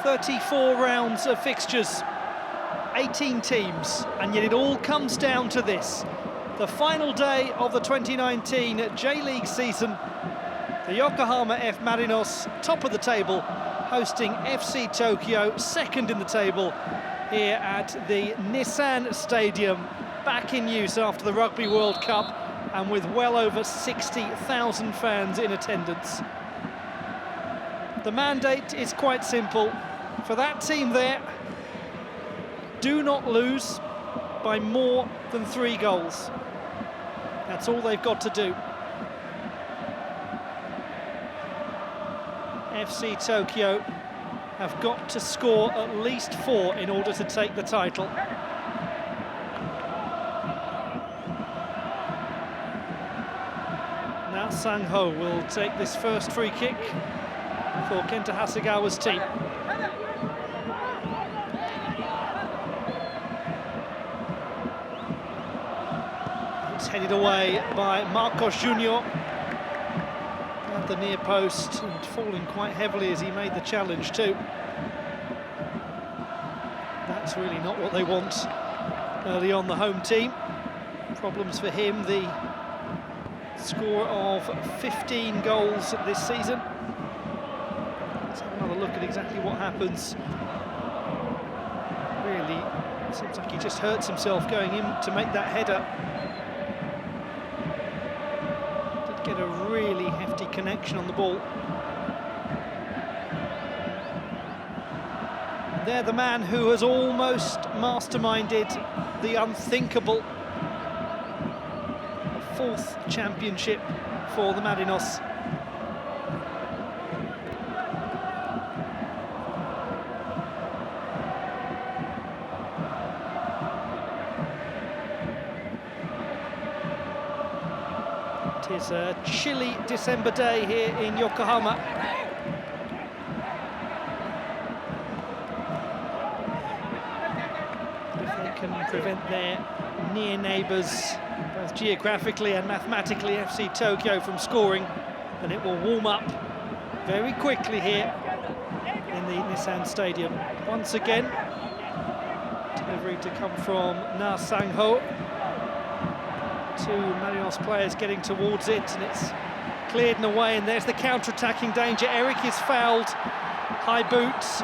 34 rounds of fixtures, 18 teams, and yet it all comes down to this. The final day of the 2019 J-League season, the Yokohama F Marinos, top of the table, hosting FC Tokyo, second in the table, here at the Nissan Stadium, back in use after the Rugby World Cup, and with well over 60,000 fans in attendance. The mandate is quite simple. For that team there, do not lose by more than 3 goals. That's all they've got to do. FC Tokyo have got to score at least 4 in order to take the title. Now Sang-ho will take this first free kick for Kenta Hasegawa's team. It's headed away by Marcos Junior at the near post, and falling quite heavily as he made the challenge too. That's really not what they want early on, the home team. Problems for him, the score of 15 goals this season. Let's have another look at exactly what happens. Really, it seems like he just hurts himself going in to make that header. Did get a really hefty connection on the ball. They're the man who has almost masterminded the unthinkable. A 4th championship for the Marinos. It is a chilly December day here in Yokohama. If they can prevent their near neighbours, both geographically and mathematically, FC Tokyo, from scoring, then it will warm up very quickly here in the Nissan Stadium. Once again, delivery to come from Na Sang-ho. 2 Marinos players getting towards it, and it's cleared and away, and there's the counter-attacking danger. Eric is fouled, high boots.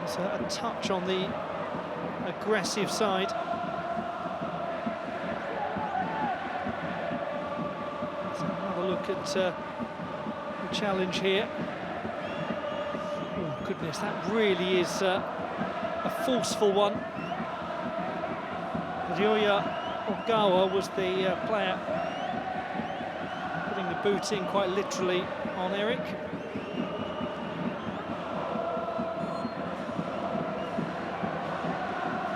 There's a touch on the aggressive side. Let's have another look at challenge here. Oh goodness, that really is a forceful one. Ryoya Ogawa was the player putting the boot in quite literally on Eric.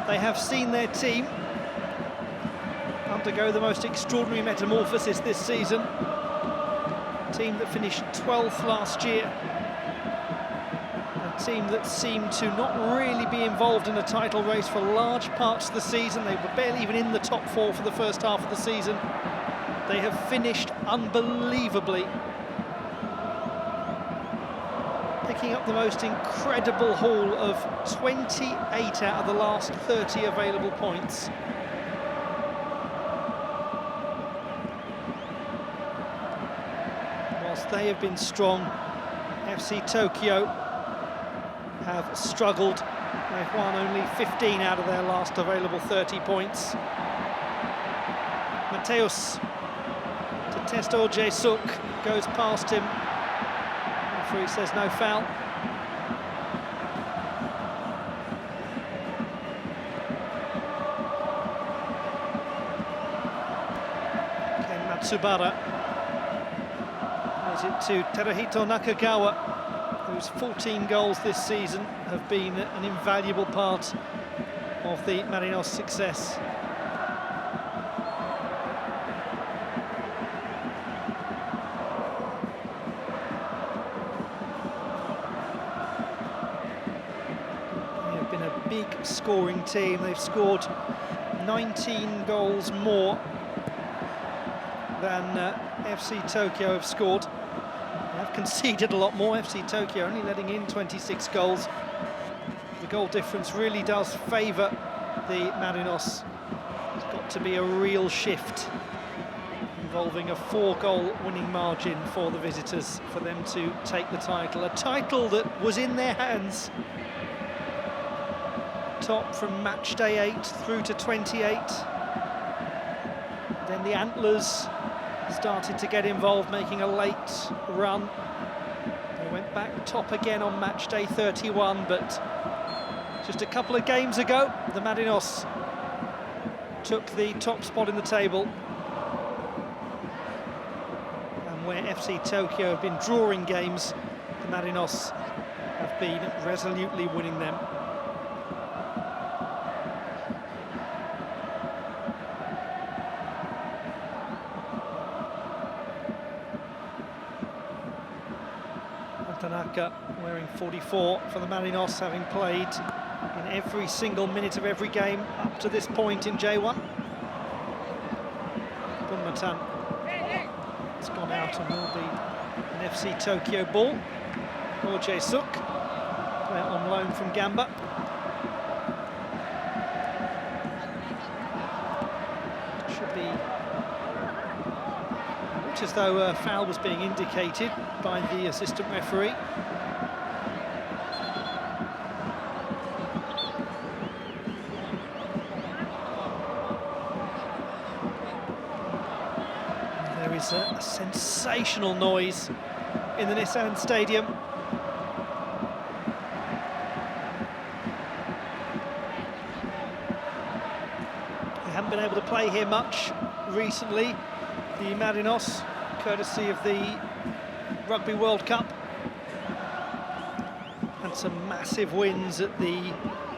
They have seen their team undergo the most extraordinary metamorphosis this season. Team that finished 12th last year, a team that seemed to not really be involved in a title race for large parts of the season. They were barely even in the top 4 for the first half of the season. They have finished unbelievably, picking up the most incredible haul of 28 out of the last 30 available points. They have been strong. FC Tokyo have struggled. They've won only 15 out of their last available 30 points. Mateus to Testo Jesuk, goes past him. Referee says no foul. Ken Matsubara. It to Teruhito Nakagawa, whose 14 goals this season have been an invaluable part of the Marinos' success. big scoring team. They've scored 19 goals more than FC Tokyo have scored. They have conceded a lot more. FC Tokyo only letting in 26 goals. The goal difference really does favour the Marinos. It's got to be a real shift involving a 4-goal winning margin for the visitors for them to take the title. A title that was in their hands. Top from match day 8 through to 28. Then the Antlers started to get involved, making a late run. They went back top again on match day 31, but just a couple of games ago, the Marinos took the top spot in the table. And where FC Tokyo have been drawing games, the Marinos have been resolutely winning them. Tanaka wearing 44 for the Marinos, having played in every single minute of every game up to this point in J1. Gunmatan, it's gone out and will be an FC Tokyo ball. Roger Suk, player on loan from Gamba. Should be, looks as though a foul was being indicated by the assistant referee. There is a sensational noise in the Nissan Stadium. They haven't been able to play here much recently, the Marinos, courtesy of the Rugby World Cup. Had some massive wins at the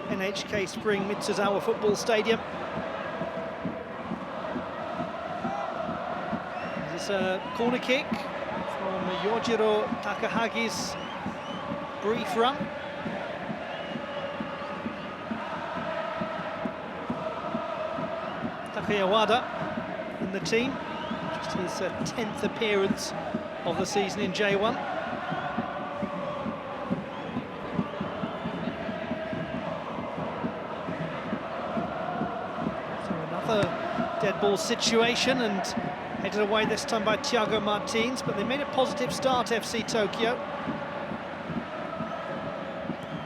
NHK Spring Mitsuzawa Football Stadium. This is a corner kick from Yojiro Takahagi's brief run. Takaya Wada in the team, just his 10th appearance of the season in J1. So another dead ball situation, and headed away this time by Thiago Martins, but they made a positive start, FC Tokyo.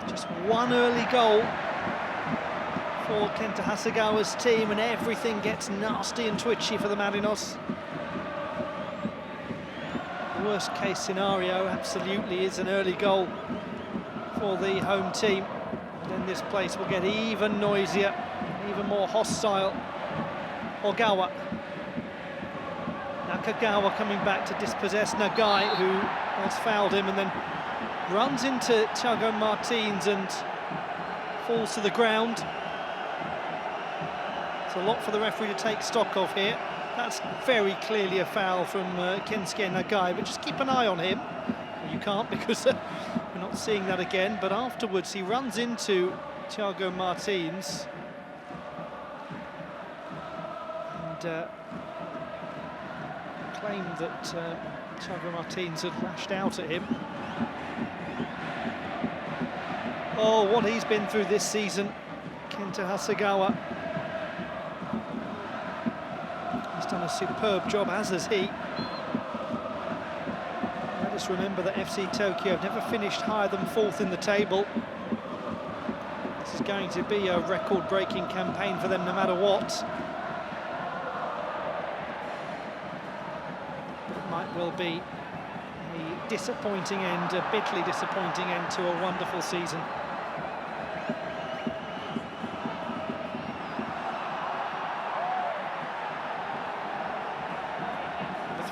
Just one early goal for Kenta Hasegawa's team, and everything gets nasty and twitchy for the Marinos. Worst case scenario absolutely is an early goal for the home team. Then this place will get even noisier, even more hostile. Ogawa. Nakagawa coming back to dispossess Nagai, who has fouled him, and then runs into Thiago Martins and falls to the ground. It's a lot for the referee to take stock of here. That's very clearly a foul from Kensuke Nagai, but just keep an eye on him. Well, you can't, because we're not seeing that again, but afterwards he runs into Thiago Martins and claimed that Thiago Martins had lashed out at him. Oh, what he's been through this season, Kenta Hasegawa. Done a superb job, as has he. Let us remember that FC Tokyo have never finished higher than 4th in the table. This is going to be a record-breaking campaign for them no matter what. But it might well be a disappointing end, a bitterly disappointing end to a wonderful season.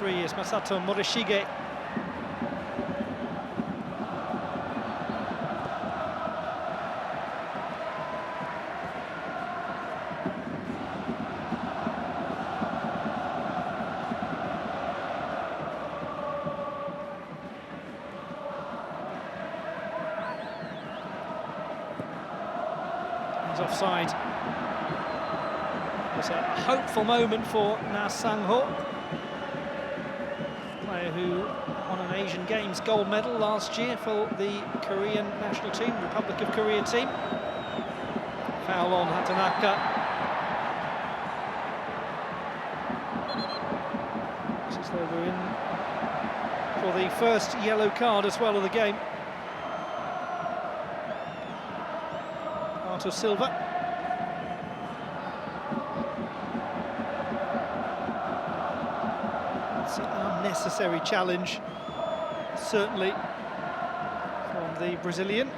Is Masato Morishige. He's offside. It was a hopeful moment for Na Sang-ho, player who won an Asian Games gold medal last year for the Korean national team, Republic of Korea team. Foul on Hatanaka. Looks as though we're in for the first yellow card as well of the game. Arthur Silva. It's an unnecessary challenge, certainly, from the Brazilian.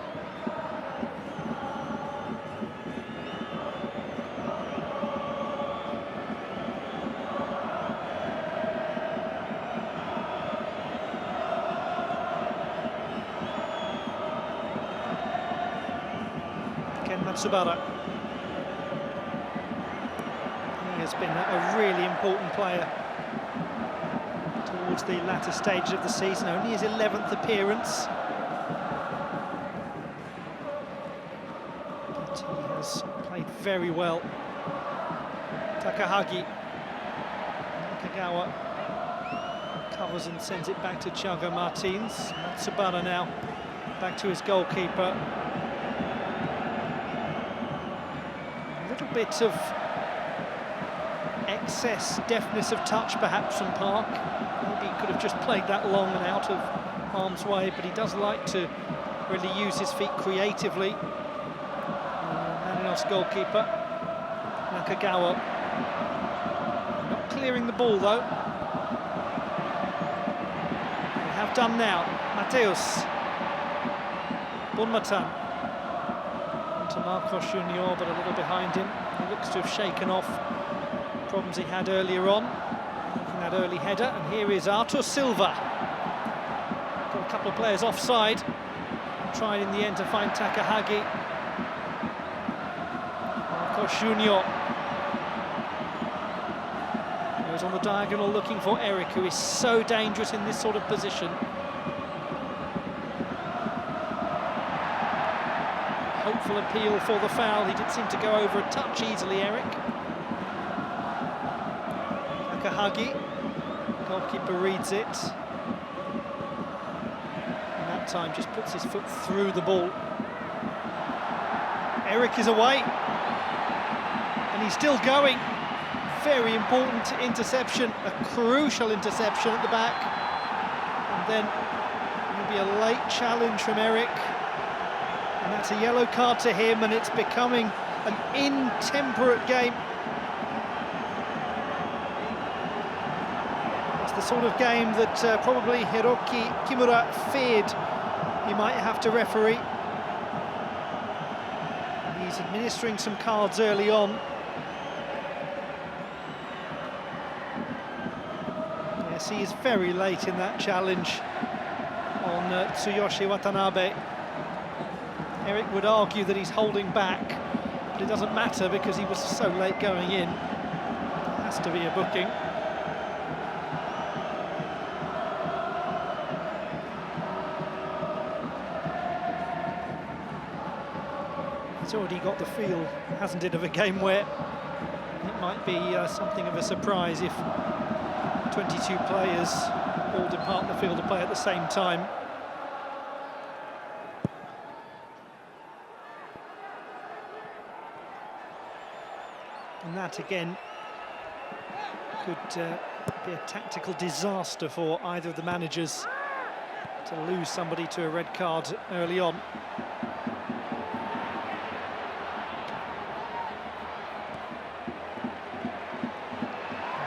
Matsubara. He has been a really important player towards the latter stage of the season, only his 11th appearance. But he has played very well. Takahagi. Nakagawa covers and sends it back to Thiago Martins. Matsubara now back to his goalkeeper. Bit of excess deftness of touch perhaps from Park. Maybe he could have just played that long and out of harm's way, but he does like to really use his feet creatively. Marinos goalkeeper Nakagawa not clearing the ball though. They have done now. Mateus Bunmatan to Marcos Junior, but a little behind him. He looks to have shaken off problems he had earlier on, making that early header. And here is Arthur Silva. Got a couple of players offside. Tried in the end to find Takahagi. Marcos Junior. He was on the diagonal looking for Eric, who is so dangerous in this sort of position. Hopeful appeal for the foul. He did seem to go over a touch easily, Eric. Takahagi, goalkeeper reads it. And that time just puts his foot through the ball. Eric is away. And he's still going. Very important interception, a crucial interception at the back. And then maybe a late challenge from Eric. And that's a yellow card to him, and it's becoming an intemperate game. It's the sort of game that probably Hiroki Kimura feared he might have to referee. He's administering some cards early on. Yes, he is very late in that challenge on Tsuyoshi Watanabe. Eric would argue that he's holding back, but it doesn't matter because he was so late going in. It has to be a booking. It's already got the feel, hasn't it, of a game where it might be something of a surprise if 22 players all depart the field to play at the same time. And that, again, could be a tactical disaster for either of the managers to lose somebody to a red card early on.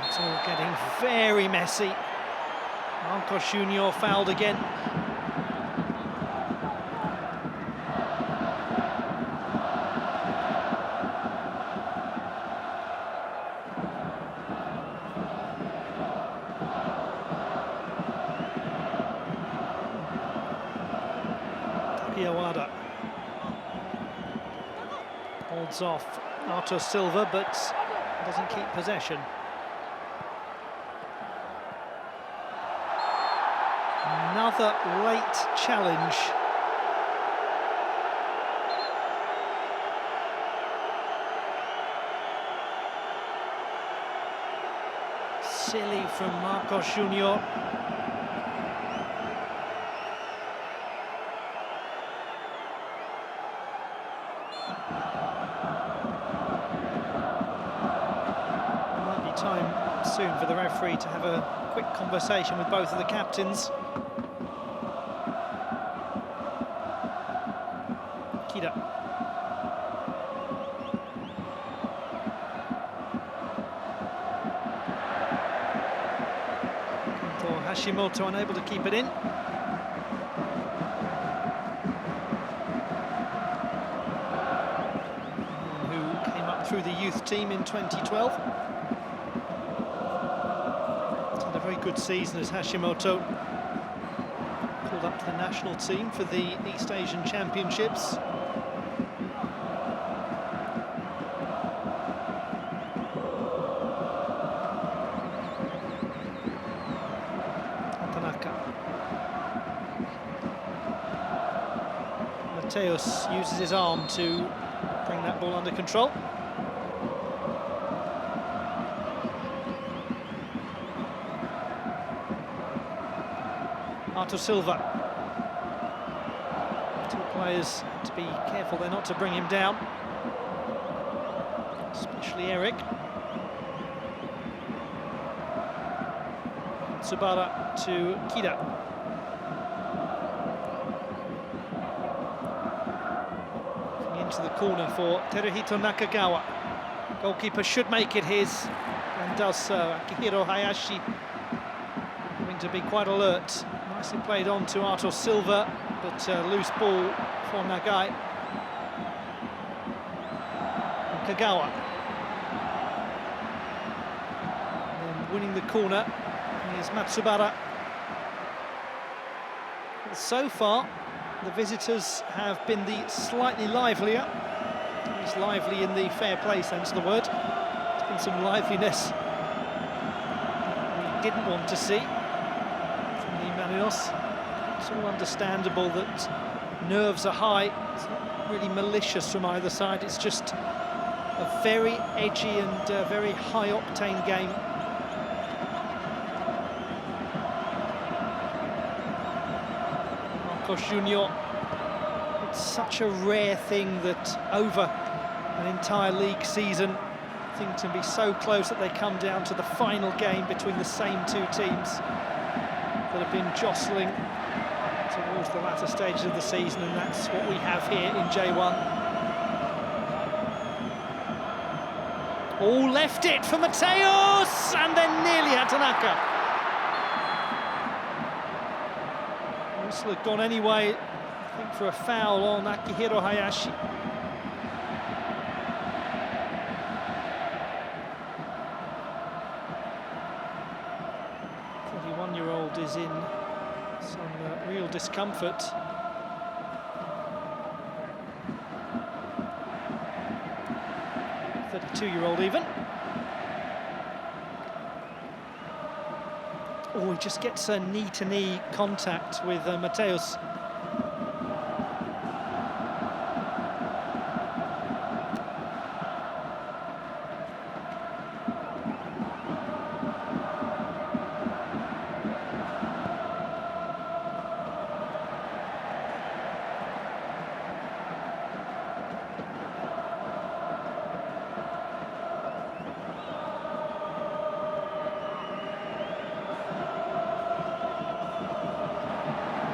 It's all getting very messy. Marcos Junior fouled again. Holds off Arthur Silva, but doesn't keep possession. Another late challenge. silly from Marcos Junior. Might be time soon for the referee to have a quick conversation with both of the captains. Kida. Hashimoto unable to keep it in. Who came up through the youth team in 2012. Had a very good season as Hashimoto. Called up to the national team for the East Asian Championships. Mateus uses his arm to bring that ball under control. Arthur Silva. Two players to be careful they're not to bring him down, especially Eric. Tsubara to Kida. Into the corner for Teruhito Nakagawa. Goalkeeper should make it his, and does so. Akihiro Hayashi having to be quite alert. Nicely played on to Arthur Silva, but loose ball for Nagai. Nakagawa. And winning the corner is Matsubara. But so far, the visitors have been the slightly livelier. He's lively in the fair play sense of the word. There's been some liveliness we didn't want to see from the Marinos. It's all understandable that nerves are high. It's not really malicious from either side. It's just a very edgy and very high-octane game. Junior. It's such a rare thing that over an entire league season things can be so close that they come down to the final game between the same two teams that have been jostling towards the latter stages of the season, and that's what we have here in J1. Oh, left it for Mateus, and then nearly had Tanaka. Had gone anyway, I think, for a foul on Akihiro Hayashi. 41-year-old is in some real discomfort. A 32-year-old even. Oh, he just gets a knee-to-knee contact with Mateus.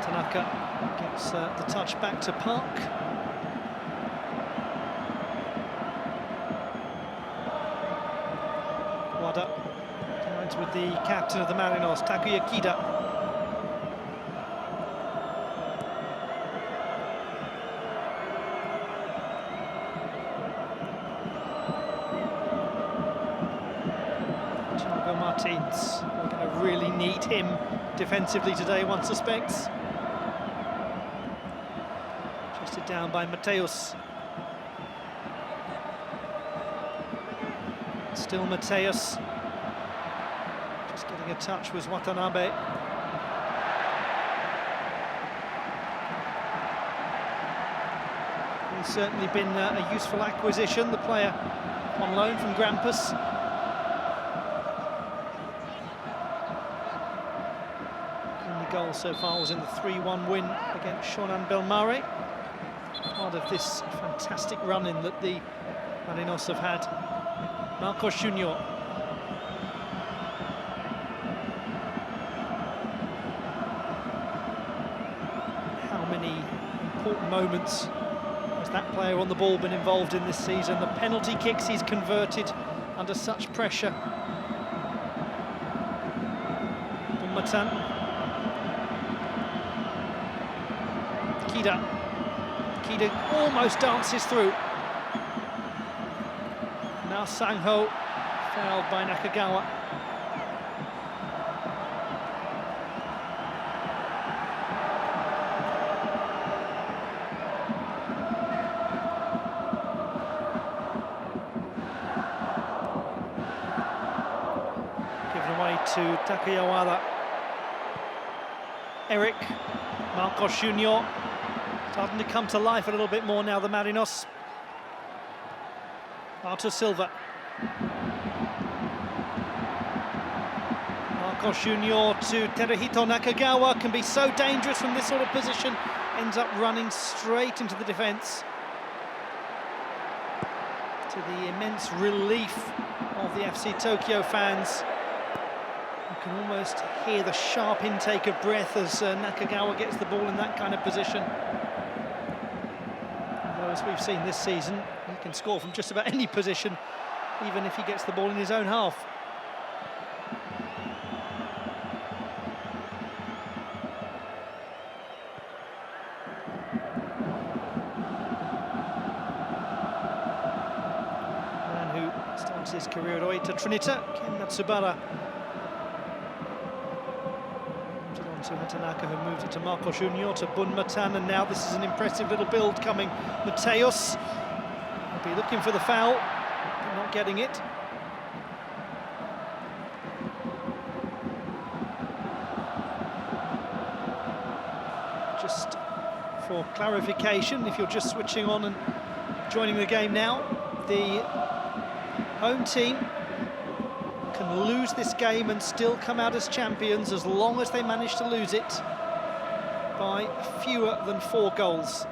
Tanaka gets the touch back to Park. Wada joins with the captain of the Marinos, Takuya Kida. Thiago Martins, we're going to really need him defensively today, one suspects. Chested down by Mateus. Still Mateus. Just getting a touch was Watanabe. He's certainly been a useful acquisition, the player on loan from Grampus. goal so far was in the 3-1 win against Shonan Bellmare. Part of this fantastic run-in that the Marinos have had. Marcos Junior. How many important moments has that player on the ball been involved in this season? The penalty kicks he's converted under such pressure. Matan. Kida almost dances through. Now Sangho, fouled by Nakagawa. Given away to Takayawara. Eric, Marcos Junior, starting to come to life a little bit more now, the Marinos. Artur Silva. Marcos Junior to Teruhito Nakagawa, can be so dangerous from this sort of position, ends up running straight into the defence. To the immense relief of the FC Tokyo fans. You can almost hear the sharp intake of breath as Nakagawa gets the ball in that kind of position. Although, as we've seen this season, he can score from just about any position, even if he gets the ball in his own half. Man who starts his career at Oita Trinita, Ken Matsubara. To Hatanaka, who moved it to Marcos Junior, to Bun Matan, and now this is an impressive little build coming. Mateus will be looking for the foul, but not getting it. Just for clarification, if you're just switching on and joining the game now, the home team can lose this game and still come out as champions as long as they manage to lose it by fewer than 4 goals.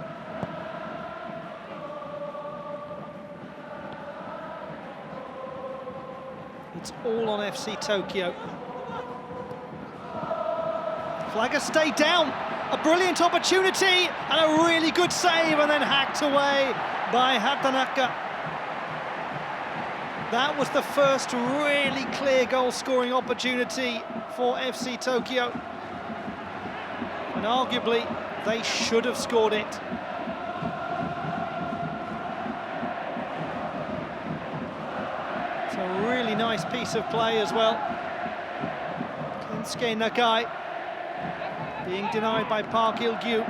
It's all on FC Tokyo. Flagger stayed down, a brilliant opportunity and a really good save, and then hacked away by Hatanaka. That was the first really clear goal-scoring opportunity for FC Tokyo. And arguably, they should have scored it. It's a really nice piece of play as well. Kensuke Nakai being denied by Park Il-gyu.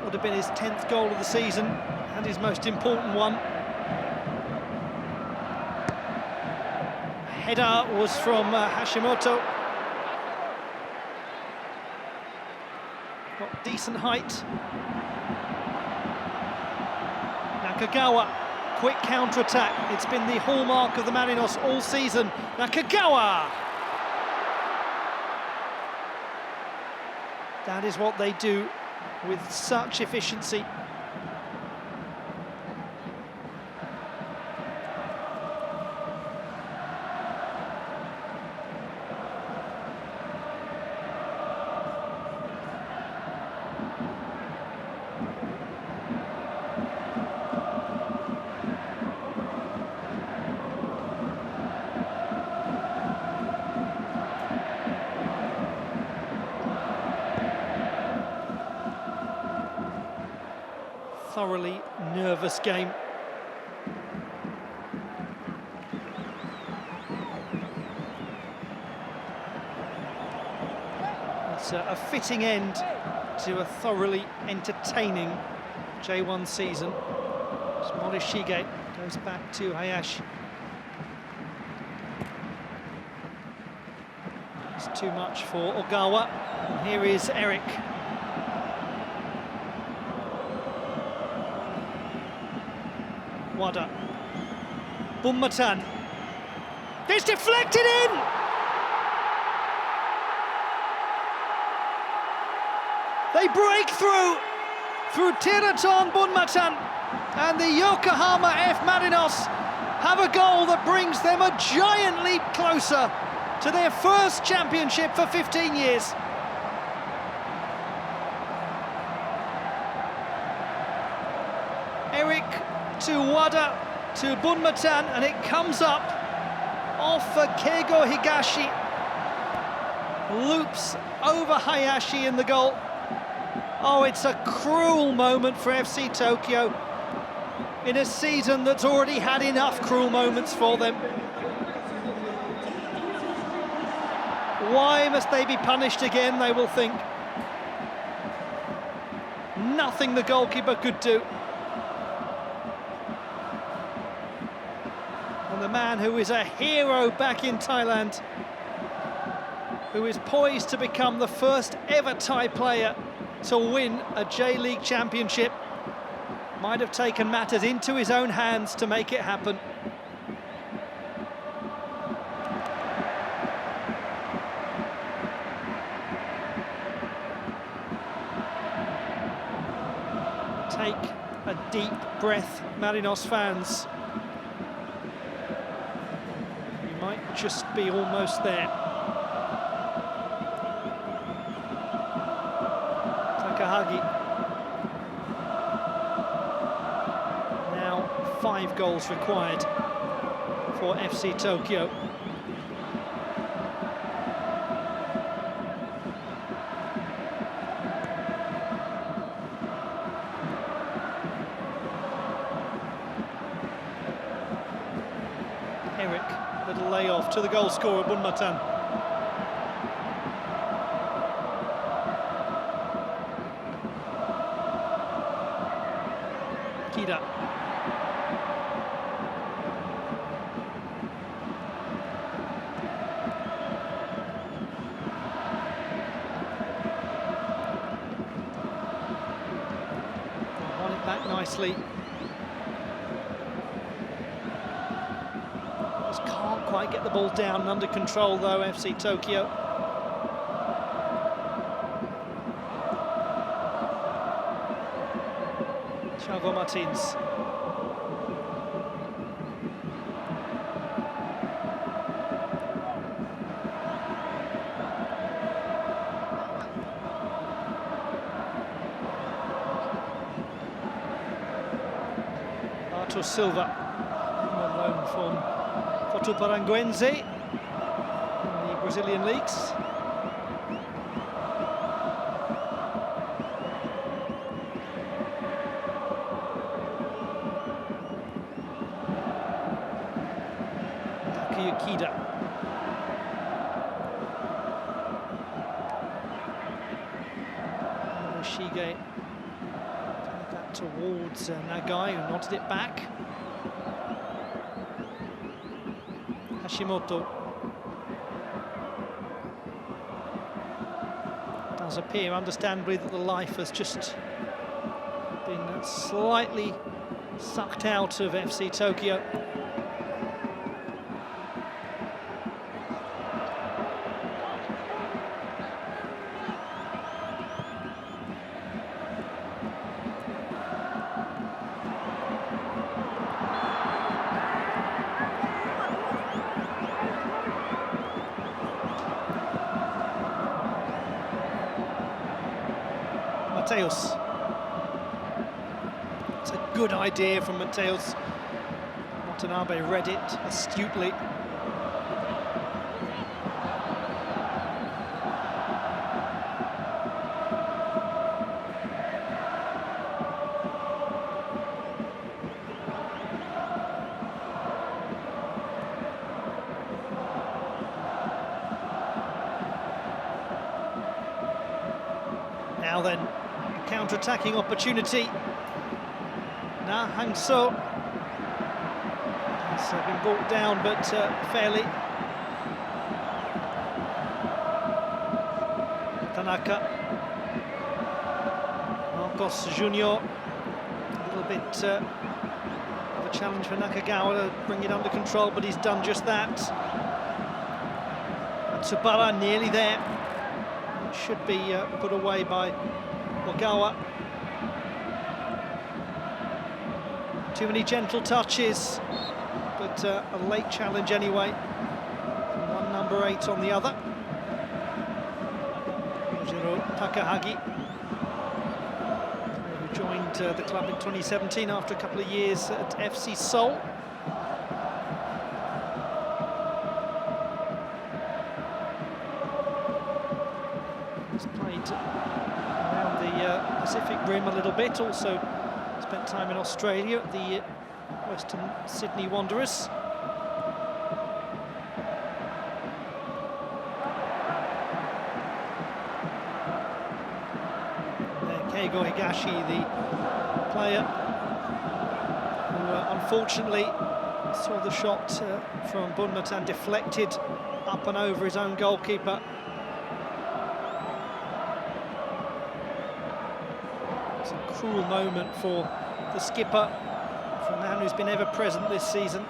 Would have been his 10th goal of the season and his most important one. Header was from Hashimoto. Got decent height. Nakagawa, quick counter-attack. It's been the hallmark of the Marinos all season. Nakagawa! That is what they do with such efficiency. Thoroughly nervous game. It's a fitting end to a thoroughly entertaining J1 season. Morishige goes back to Hayashi. It's too much for Ogawa. And here is Eric. Wada. Bun Matan. It's deflected in! They break through Tiraton Bunmatan, and the Yokohama F Marinos have a goal that brings them a giant leap closer to their first championship for 15 years. Eric to Wada to Bunmatan, and it comes up off Keigo Higashi. Loops over Hayashi in the goal. Oh, it's a cruel moment for FC Tokyo in a season that's already had enough cruel moments for them. Why must they be punished again, they will think. Nothing the goalkeeper could do. And the man who is a hero back in Thailand, who is poised to become the first ever Thai player to win a J-League championship, might have taken matters into his own hands to make it happen. Take a deep breath, Marinos fans. You might just be almost there. Now 5 goals required for FC Tokyo. Eric, little layoff to the goal scorer, Bunmatan. Kida. Won it back nicely. Just can't quite get the ball down and under control though, FC Tokyo. Thiago Martins. Artur Silva, on loan from Votuparanguense in the Brazilian leagues. Kida. Shige that towards Nagai, who nodded it back. Hashimoto. Does appear, understandably, that the life has just been slightly sucked out of FC Tokyo. Mateus. It's a good idea from Mateus. Watanabe read it astutely. Now then, counter-attacking opportunity. Now Hangso has been brought down, but fairly. Tanaka. Marcos Junior. A little bit of a challenge for Nakagawa to bring it under control, but he's done just that. Tsubara nearly there. It should be put away by Ogawa. Too many gentle touches, but a late challenge anyway. One number 8 on the other. Yujiro Takahagi, who joined the club in 2017 after a couple of years at FC Seoul. He's played around the Pacific Rim a little bit, also spent time in Australia at the Western Sydney Wanderers. Keigo Higashi, the player who unfortunately saw the shot from Bunmatan deflected up and over his own goalkeeper. It's a cruel moment for the skipper, for a man who's been ever present this season.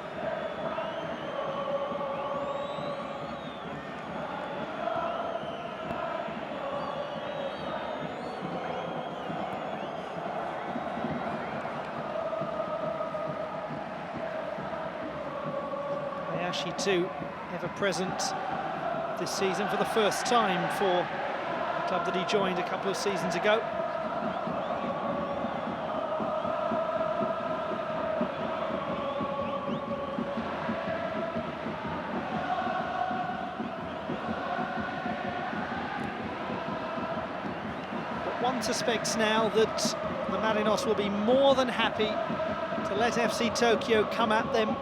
Hayashi too, ever present this season for the first time for the club that he joined a couple of seasons ago. One suspects now that the Marinos will be more than happy to let FC Tokyo come at them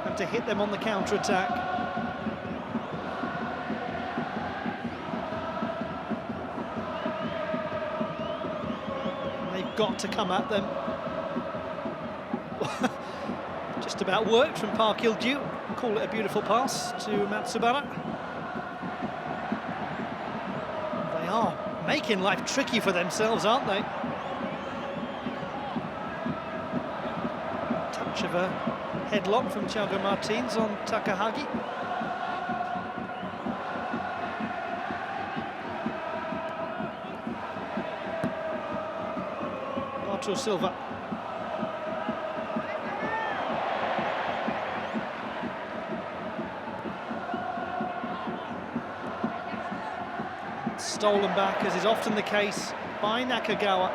and to hit them on the counter-attack. They've got to come at them. Just about worked from Park Il-ju. Call it a beautiful pass to Matsubara. They are making life tricky for themselves, aren't they? Touch of a headlock from Thiago Martins on Takahagi. Artur Silva. Stolen back, as is often the case, by Nakagawa.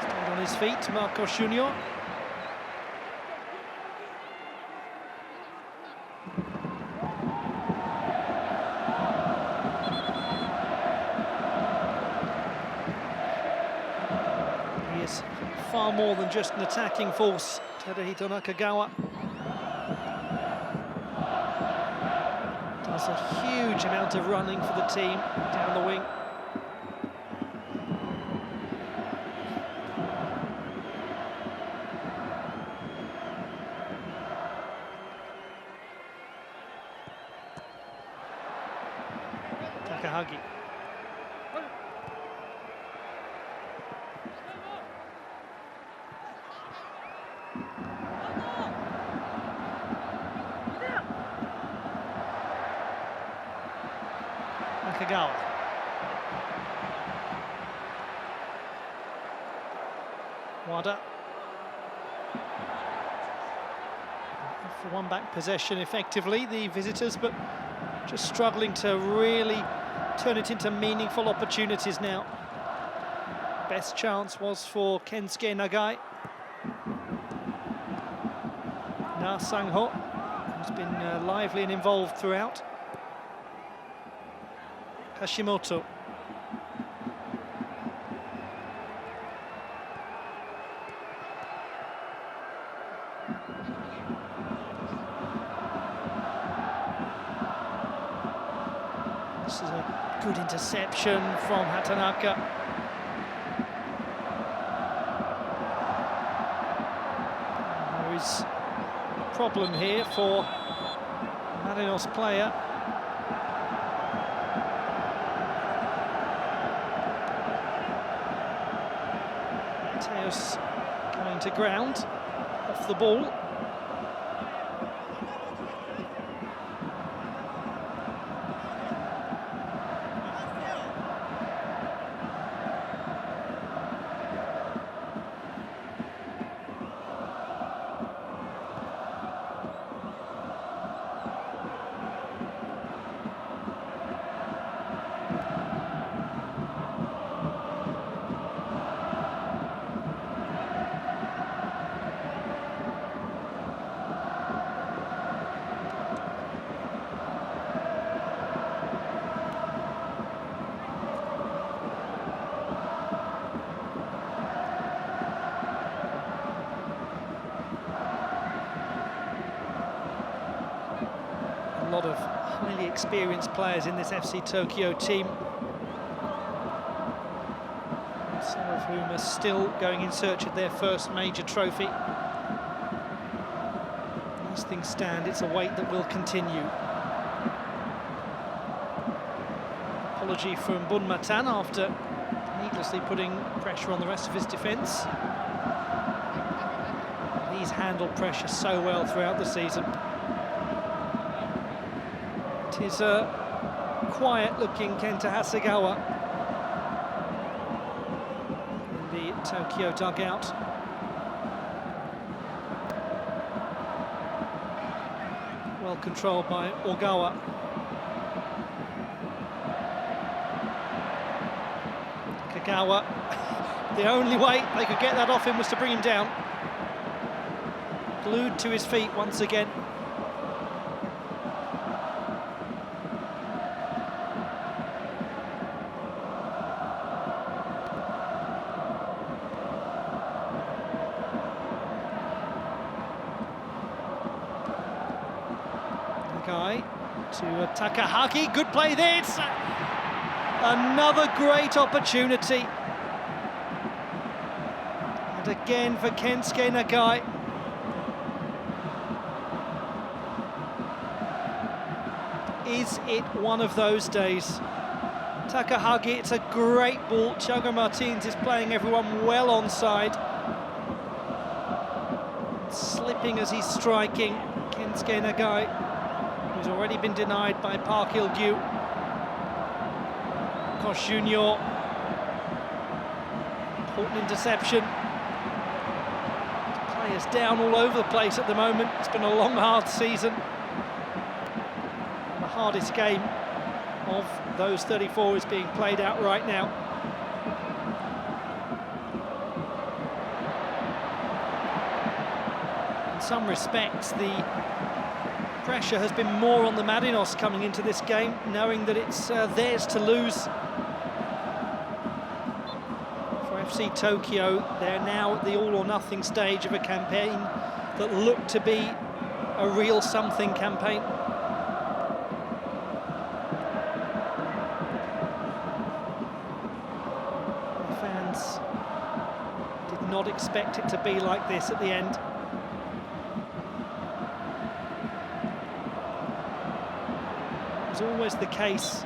Stayed on his feet, Marcos Junior. Far more than just an attacking force, Teruhito Nakagawa. Does a huge amount of running for the team down the wing. Takahagi. Nakagawa. Wada. For one back possession effectively, the visitors, but just struggling to really turn it into meaningful opportunities now. Best chance was for Kensuke Nagai. Na Sang-ho, who's been lively and involved throughout. Hashimoto. This is a good interception from Hatanaka. There is problem here for Marinos player. Teos going to ground, off the ball. A lot of highly experienced players in this FC Tokyo team, some of whom are still going in search of their first major trophy. As things stand, it's a wait that will continue. Apology from Bun Matan after needlessly putting pressure on the rest of his defence. He's handled pressure so well throughout the season. It is a quiet-looking Kenta Hasegawa in the Tokyo dugout. Well controlled by Ogawa. Kagawa, the only way they could get that off him was to bring him down. Glued to his feet once again. Guy to Takahagi, good play there. It's another great opportunity. And again for Kensuke Nagai. Is it one of those days? Takahagi, it's a great ball. Thiago Martins is playing everyone well onside. Slipping as he's striking. Kensuke Nagai, who's already been denied by Park Il-gyu. Kosh Junior. Important interception. The players down all over the place at the moment. It's been a long, hard season. The hardest game of those 34 is being played out right now. In some respects, the pressure has been more on the Marinos coming into this game, knowing that it's theirs to lose. For FC Tokyo, they're now at the all-or-nothing stage of a campaign that looked to be a real something campaign. The fans did not expect it to be like this at the end. It was always the case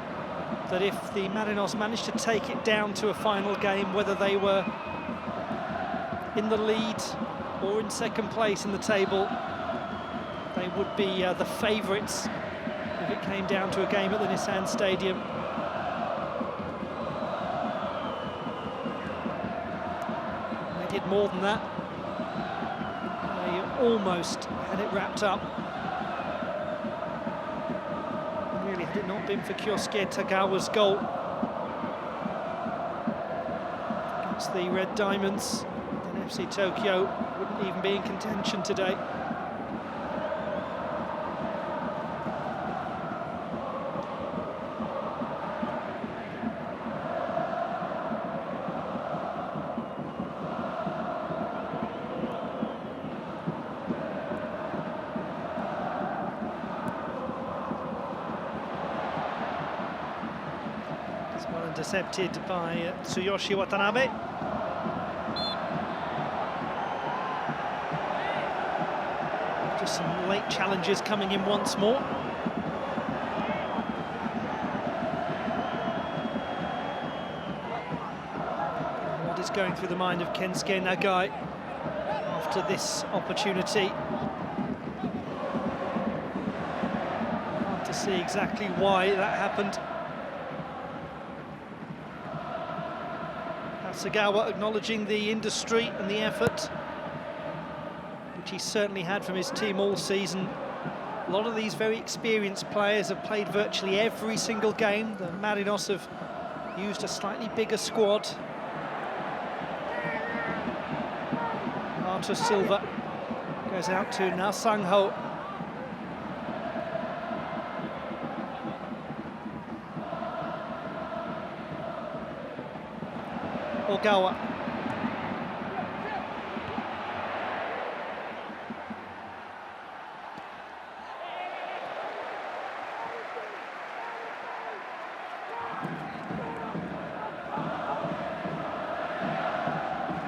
that if the Marinos managed to take it down to a final game, whether they were in the lead or in second place in the table, they would be the favourites if it came down to a game at the Nissan Stadium. They did more than that. They almost had it wrapped up. Had it not been for Kyosuke Tagawa's goal against the Red Diamonds, then FC Tokyo wouldn't even be in contention today. Intercepted by Tsuyoshi Watanabe. some late challenges coming in once more. What is going through the mind of Kensuke Nagai after this opportunity? Hard to see exactly why that happened. Hasegawa acknowledging the industry and the effort which he certainly had from his team all season. A lot of these very experienced players have played virtually every single game. The Marinos have used a slightly bigger squad. Arthur Silva goes out to Na Sang-ho. Ogawa.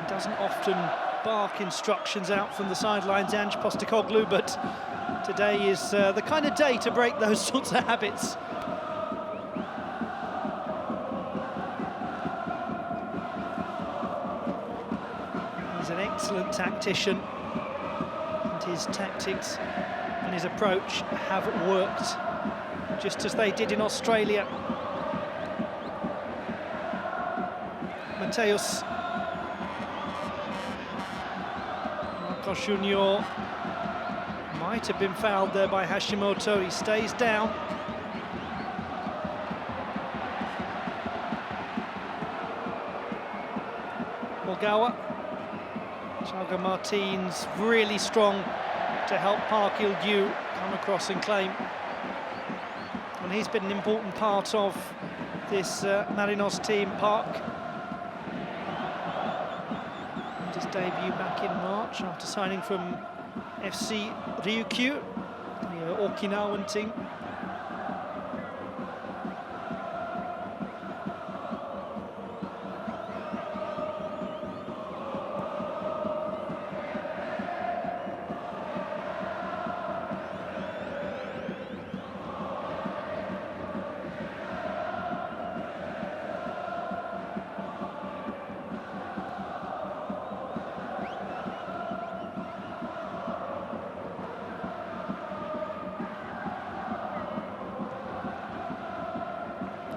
Doesn't often bark instructions out from the sidelines, Ange Postecoglou, but today is the kind of day to break those sorts of habits. He's an excellent tactician, and his tactics and his approach have worked, just as they did in Australia. Mateus. Marcos Junior might have been fouled there by Hashimoto. He stays down. Ogawa. Thiago Martins really strong to help Park Il-gyu come across and claim. And he's been an important part of this Marinos team, Park. Made his debut back in March after signing from FC Ryukyu, the Okinawan team.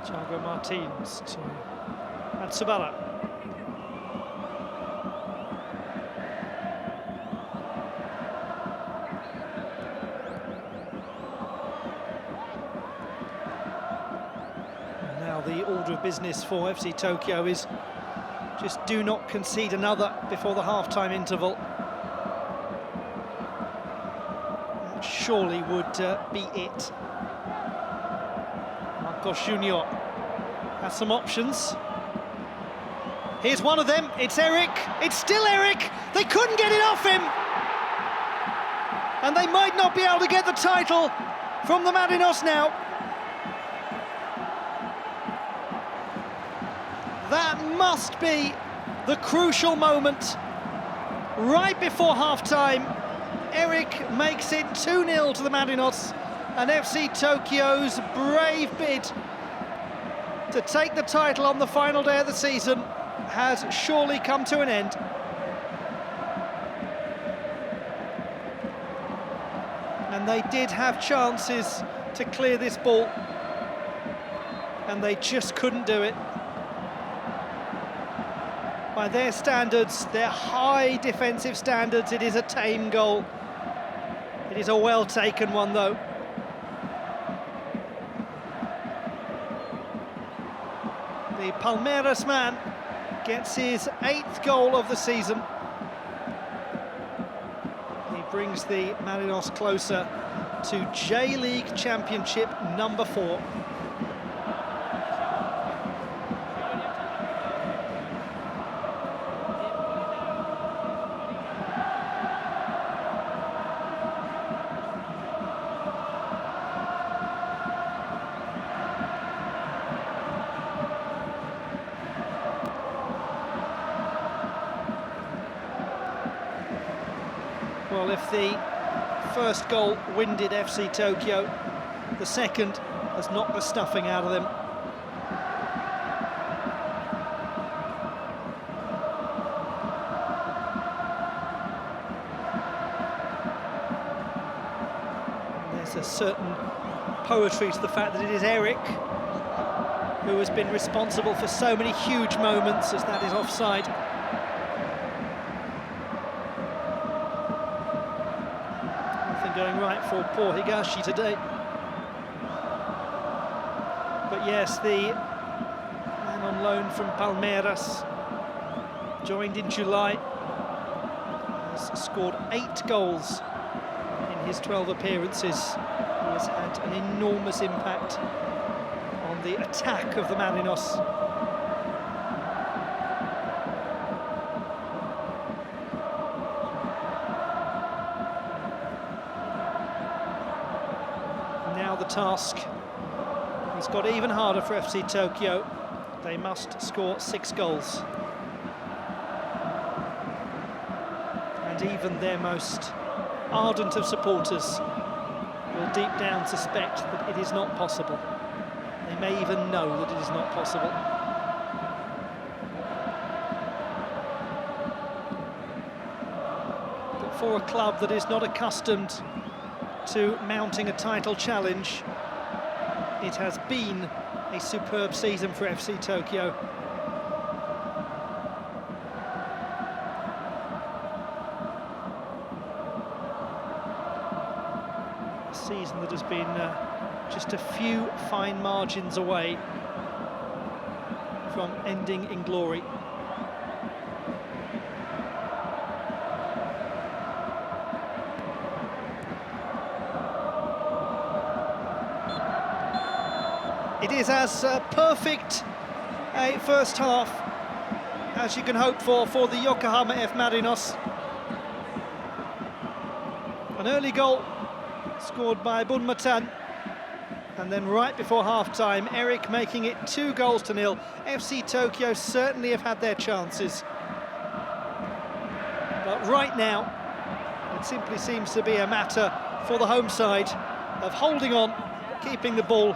Thiago Martins to Matsubara. Now the order of business for FC Tokyo is just do not concede another before the half-time interval. That surely would be it. Marcos Junior has some options. Here's one of them, it's Eric, it's still Eric, they couldn't get it off him! And they might not be able to get the title from the Marinos now. That must be the crucial moment. Right before half-time, Eric makes it 2-0 to the Marinos, and FC Tokyo's brave bid to take the title on the final day of the season has surely come to an end. And they did have chances to clear this ball, and they just couldn't do it. By their standards, their high defensive standards, it is a tame goal. It is a well-taken one, though. The Palmeiras man gets his 8th goal of the season. He brings the Marinos closer to J-League Championship number 4. Well, if the first goal winded FC Tokyo. The second has knocked the stuffing out of them. There's a certain poetry to the fact that it is Eric who has been responsible for so many huge moments, as that is offside. Nothing going right for poor Higashi today. But yes, the man on loan from Palmeiras, joined in July, has scored 8 goals in his 12 appearances. He has had an enormous impact on the attack of the Marinos. Now the task has got even harder for FC Tokyo. They must score 6 goals. And even their most ardent of supporters will deep down suspect that it is not possible. They may even know that it is not possible. But for a club that is not accustomed to mounting a title challenge, it has been a superb season for FC Tokyo. A season that has been just a few fine margins away from ending in glory. It is as perfect a first half as you can hope for the Yokohama F Marinos. An early goal scored by Bunmatan, and then right before half-time, Eric making it 2-0. FC Tokyo certainly have had their chances, but right now it simply seems to be a matter for the home side of holding on, keeping the ball,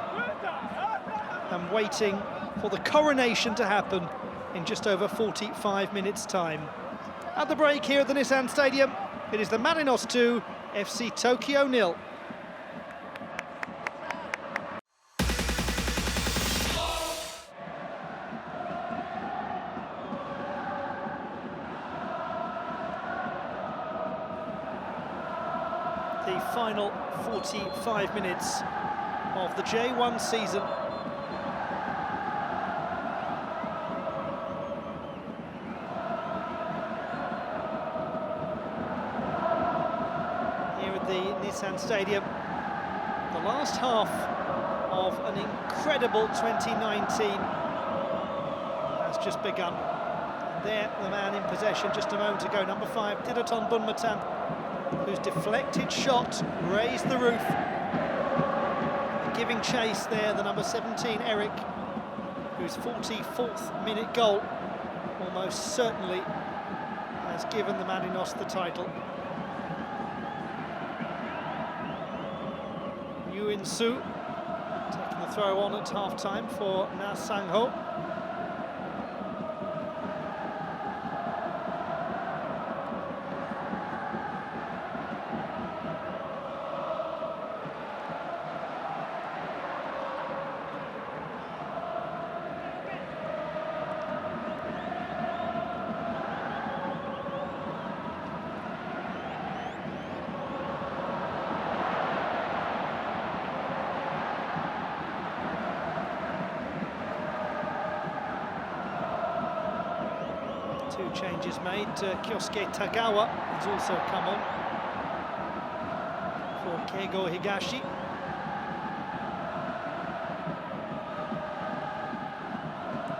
and waiting for the coronation to happen in just over 45 minutes' time. At the break here at the Nissan Stadium, it is the Marinos 2, FC Tokyo 0. The final 45 minutes of the J1 season. Here at the Nissan Stadium, the last half of an incredible 2019 has just begun. And there, the man in possession just a moment ago, number 5, Didaton Bunmatan, whose deflected shot raised the roof. Giving chase there, the number 17, Eric, whose 44th minute goal almost certainly has given the Marinos the title. Yuin Su taking the throw on at half-time for Na Sang-ho. Two changes made. Kyosuke Tagawa has also come on for Keigo Higashi.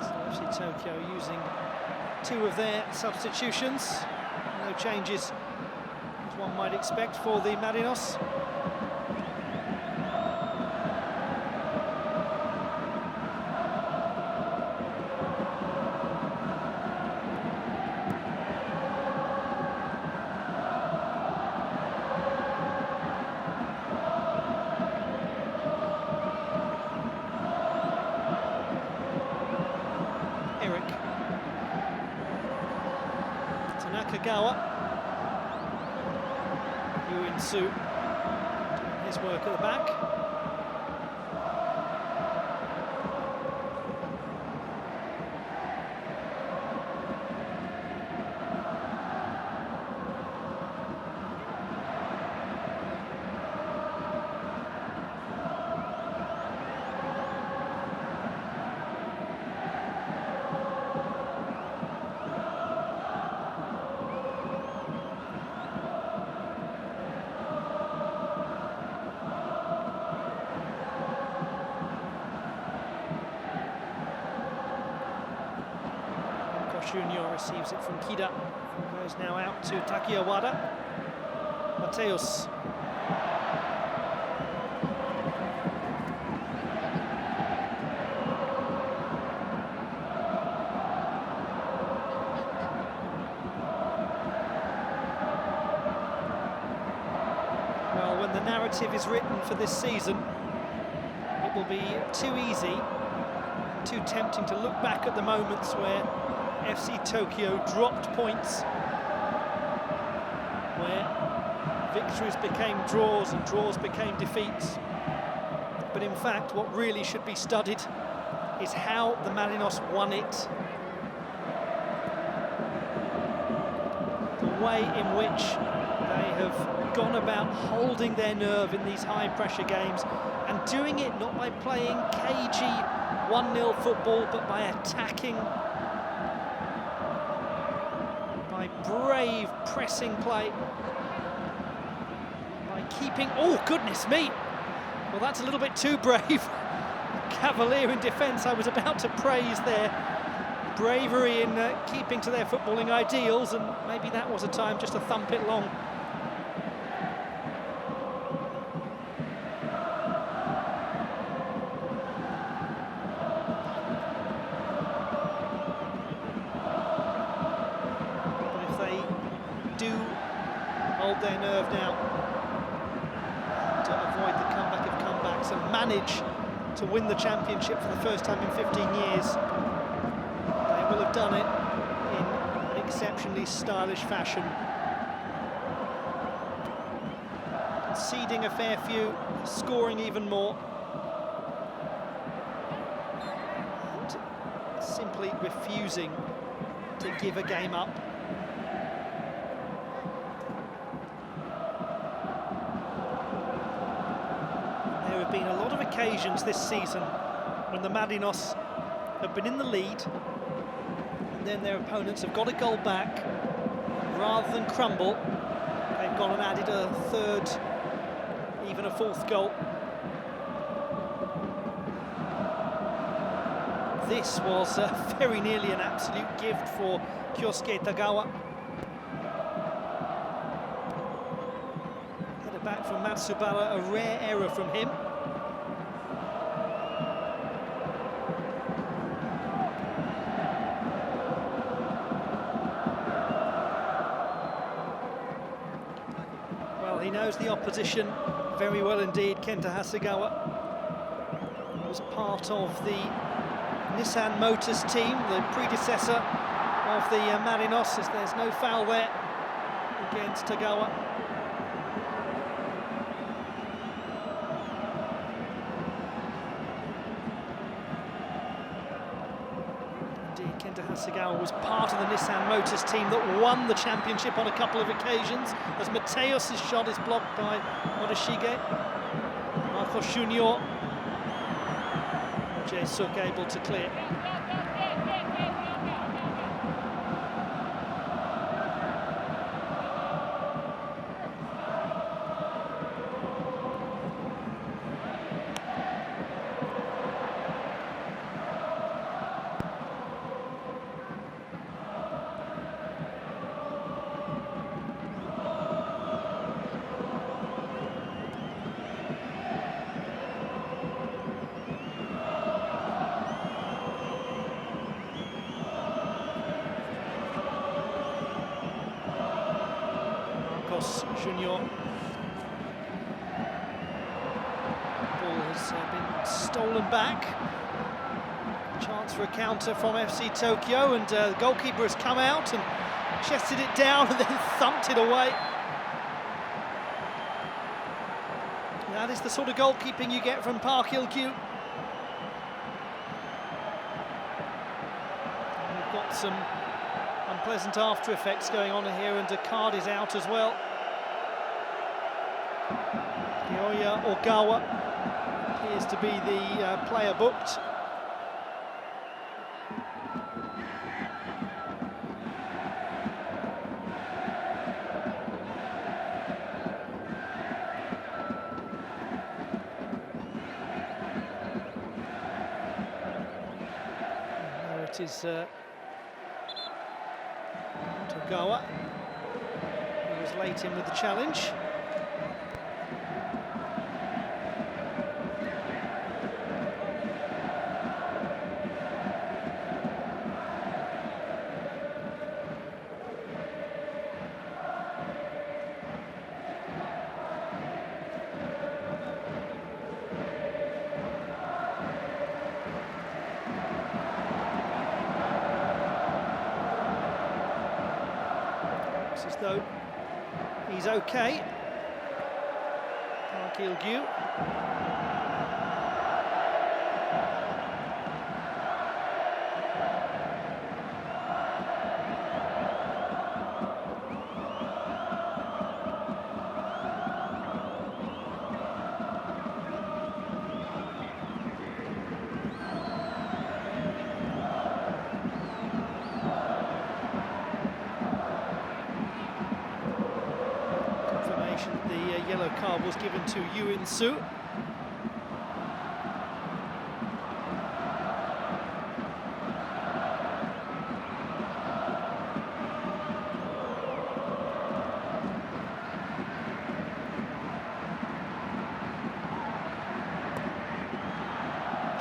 So FC Tokyo using 2 of their substitutions. No changes, as one might expect, for the Marinos. to Nakagawa. Yuin-su doing his work at the back. Junior receives it from Kida, who goes now out to Takiawada. Mateus. Well, when the narrative is written for this season, it will be too easy, too tempting to look back at the moments where FC Tokyo dropped points, where victories became draws and draws became defeats. But in fact, what really should be studied is how the Marinos won it. The way in which they have gone about holding their nerve in these high-pressure games and doing it not by playing cagey 1-0 football, but by attacking, brave pressing play, by keeping, oh goodness me, well that's a little bit too brave. Cavalier in defence. I was about to praise their bravery in keeping to their footballing ideals, and maybe that was a time just to thump it long. Do hold their nerve now to avoid the comeback of comebacks and manage to win the championship for the first time in 15 years. They will have done it in an exceptionally stylish fashion. Conceding a fair few, scoring even more. And simply refusing to give a game up. There have been a lot of occasions this season when the Marinos have been in the lead and then their opponents have got a goal back, and rather than crumble, they've gone and added a third, even a fourth goal. This was very nearly an absolute gift for Kyosuke Tagawa. Header back from Matsubara, a rare error from him. Well, he knows the opposition very well indeed. Kenta Hasegawa was part of the Nissan Motors team, the predecessor of the Marinos, as there's no foul there against Tagawa. Indeed, Kenta Hasegawa was part of the Nissan Motors team that won the championship on a couple of occasions, as Mateus' shot is blocked by Morishige. Marcos Junior. J.Suk able to clear. Junior. Ball has been stolen back. Chance for a counter from FC Tokyo, and the goalkeeper has come out and chested it down and then thumped it away. That is the sort of goalkeeping you get from Park Il-gyu. We've got some unpleasant after effects going on here, and a card is out as well. Ryoya Ogawa appears to be the player booked. It is Togawa, who was late in with the challenge. As though he's okay. Park Il-gyu. The yellow card was given to Yu In-soo.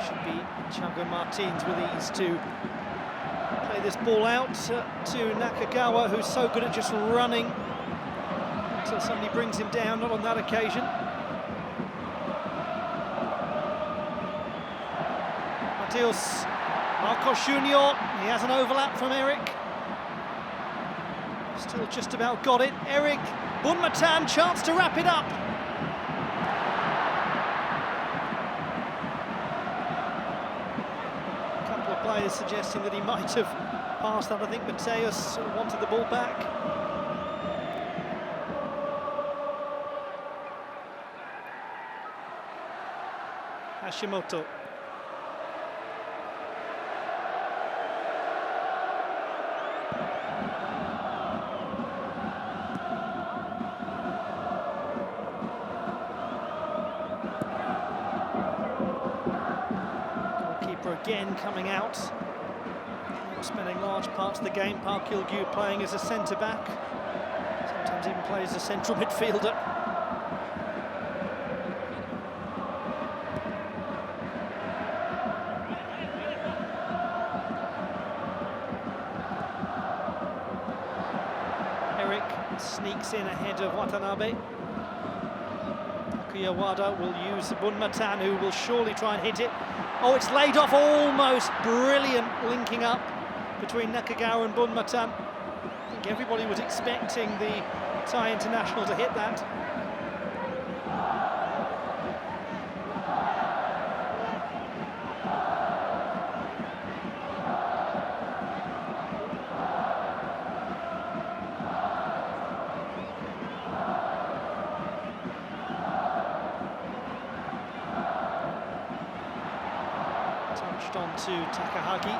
Should be Thiago Martins with ease to play this ball out to Nakagawa, who's so good at just running until somebody brings him down. Not on that occasion. Mateus Marcos Junior, he has an overlap from Eric. Still just about got it. Eric Bunmatan, chance to wrap it up. A couple of players suggesting that he might have passed that. I think Mateus wanted the ball back. Hashimoto. Goalkeeper again coming out. Spending large parts of the game. Park Il-gyu playing as a centre-back. Sometimes even plays as a central midfielder. Sneaks in ahead of Watanabe. Kuyawada will use Bunmatan, who will surely try and hit it. Oh, it's laid off almost. Brilliant linking up between Nakagawa and Bunmatan. I think everybody was expecting the Thai international to hit that. On to Takahagi.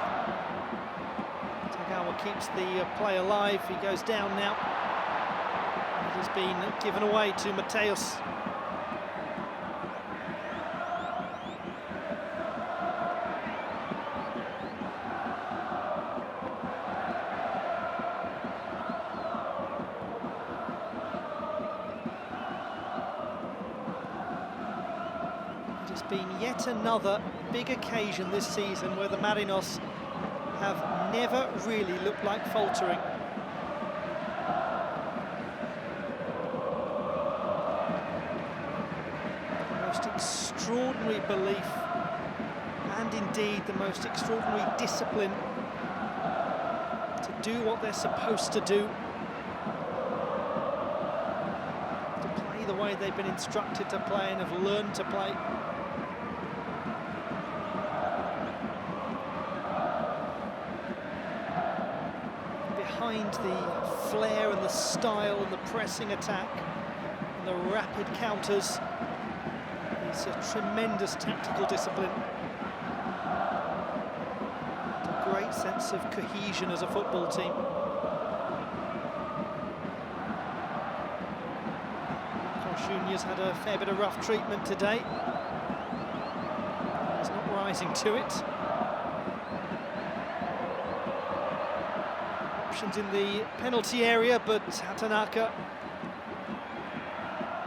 Tagawa keeps the play alive. He goes down now. It has been given away to Mateus. It has been yet another big occasion this season where the Marinos have never really looked like faltering. The most extraordinary belief and and indeed the most extraordinary discipline to do what they're supposed to do, to play the way they've been instructed to play and have learned to play. Behind the flair and the style and the pressing attack and the rapid counters is a tremendous tactical discipline. A great sense of cohesion as a football team. Junior's had a fair bit of rough treatment today. He's not rising to it. Options in the penalty area, but Hatanaka,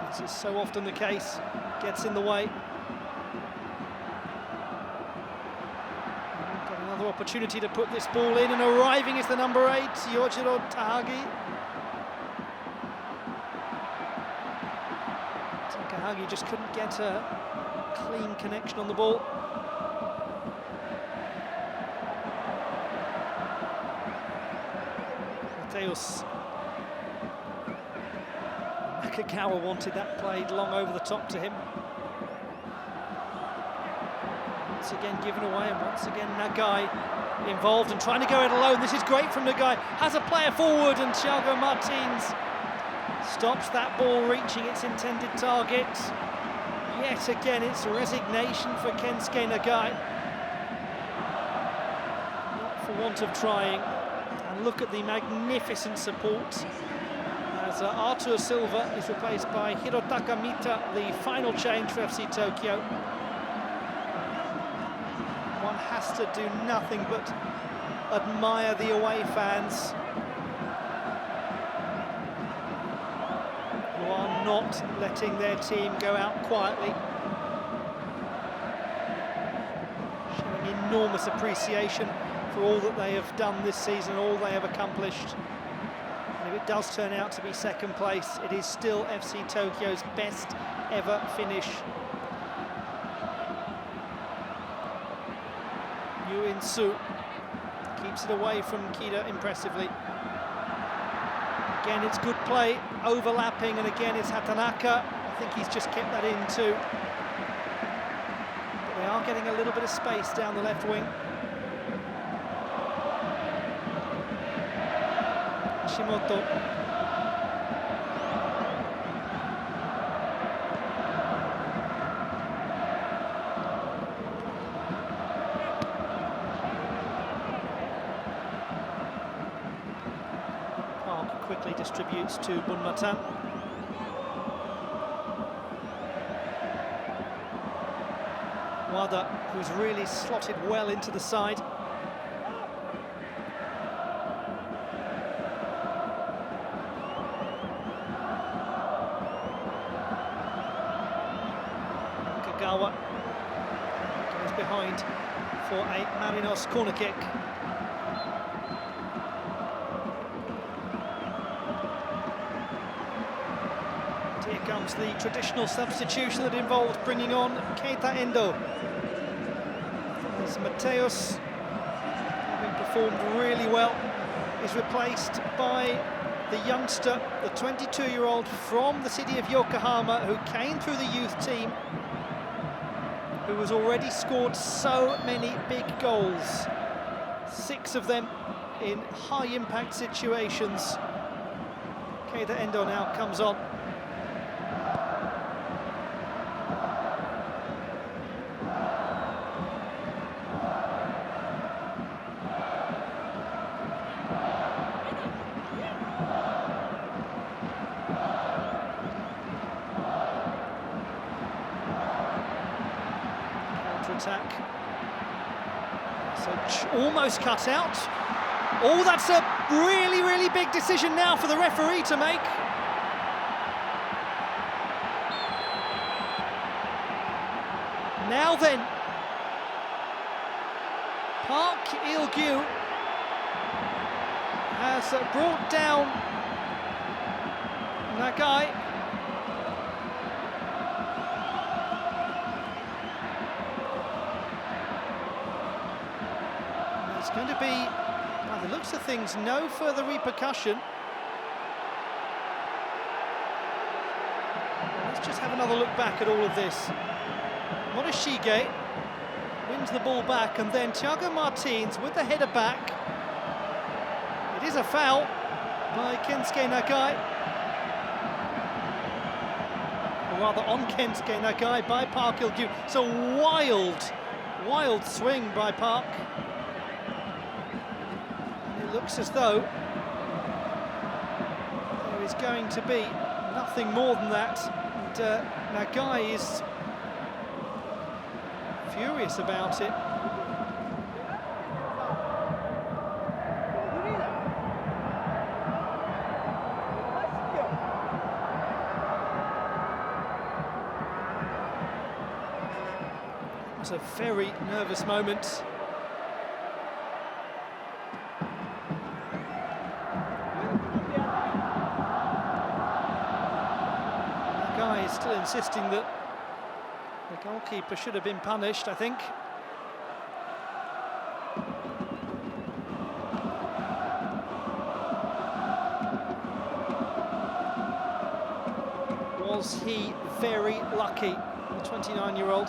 as is so often the case, gets in the way. Got another opportunity to put this ball in, and arriving is the number 8, Yojiro Takagi. Takagi just couldn't get a clean connection on the ball. Mateus. Nakagawa wanted that played long over the top to him. Once again given away, and once again Nagai involved and trying to go it alone. This is great from Nagai. Has a player forward, and Thiago Martins stops that ball reaching its intended target. Yet again, it's resignation for Kensuke Nagai. Not for want of trying. And look at the magnificent support as Artur Silva is replaced by Hirotaka Mita, the final change for FC Tokyo. One has to do nothing but admire the away fans, who are not letting their team go out quietly, showing enormous appreciation for all that they have done this season, all they have accomplished. And if it does turn out to be second place, it is still FC Tokyo's best ever finish. Yu In-soo keeps it away from Kida impressively. Again, it's good play, overlapping, and again it's Hatanaka. I think he's just kept that in too. But they are getting a little bit of space down the left wing. Shimoto. Park quickly distributes to Bunmatan. Wada, who's really slotted well into the side. Nakagawa goes behind for a Marinos corner kick. And here comes the traditional substitution that involved bringing on Keita Endo. As Mateus, having performed really well, is replaced by the youngster, the 22-year-old from the city of Yokohama, who came through the youth team, who has already scored so many big goals, 6 of them in high-impact situations. Keita Endo now comes on. Attack. So almost cut out. Oh, that's a really, really big decision now for the referee to make. Now then, Park Il-gyu has brought down Nagai. It's going to be, by the looks of things, no further repercussion. Let's just have another look back at all of this. Morishige wins the ball back, and then Thiago Martins with the header back. It is a foul by Kensuke Nagai. Or rather, on Kensuke Nagai by Park Il-gyu. It's a wild swing by Park. And it looks as though there is going to be nothing more than that. And Nagai is furious about it. It was a very nervous moment. Nagai is still insisting that the goalkeeper should have been punished, I think. Was he very lucky, the 29-year-old?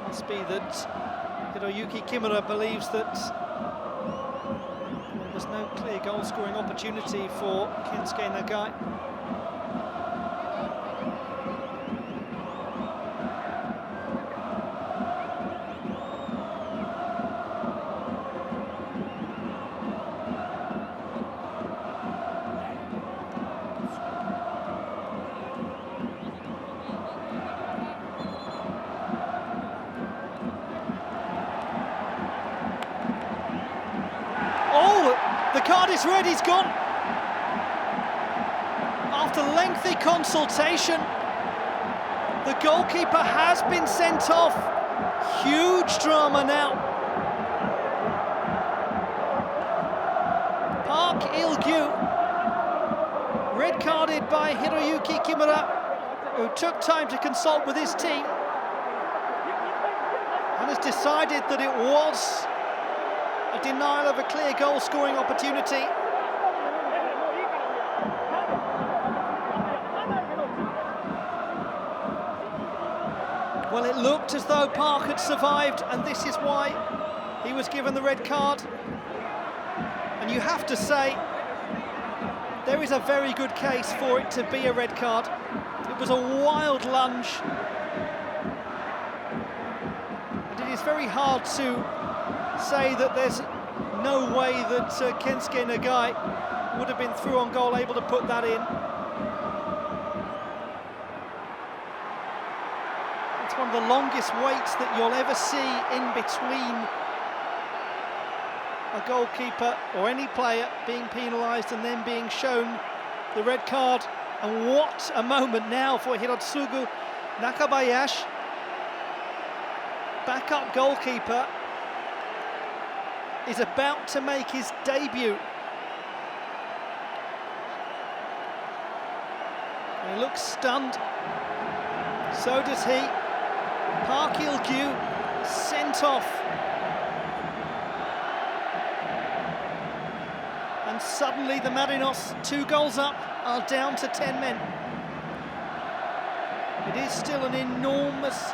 Must be that Hiroyuki Kimura believes that there's no clear goal-scoring opportunity for Kensuke Nagai. The card is red, he's gone. After lengthy consultation, the goalkeeper has been sent off. Huge drama now. Park Il-gyu, red carded by Hiroyuki Kimura, who took time to consult with his team and has decided that it was a denial of a clear goal-scoring opportunity. Well, it looked as though Park had survived, and this is why he was given the red card. And you have to say, there is a very good case for it to be a red card. It was a wild lunge. And it is very hard to say that there's no way that Kensuke Nagai would have been through on goal, able to put that in. It's one of the longest waits that you'll ever see in between a goalkeeper or any player being penalised and then being shown the red card. And what a moment now for Hirotsugu Nakabayashi, backup goalkeeper, is about to make his debut. He looks stunned. So does he. Park Il-gyu sent off. And suddenly the Marinos, 2 goals up, are down to 10 men. It is still an enormous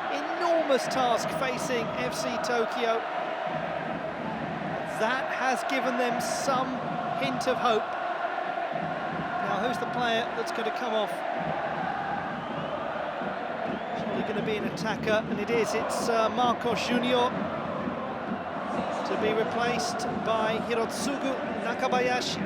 task facing FC Tokyo. That has given them some hint of hope. Now, who's the player that's going to come off? Surely going to be an attacker, and it is. It's Marcos Junior to be replaced by Hirotsugu Nakabayashi.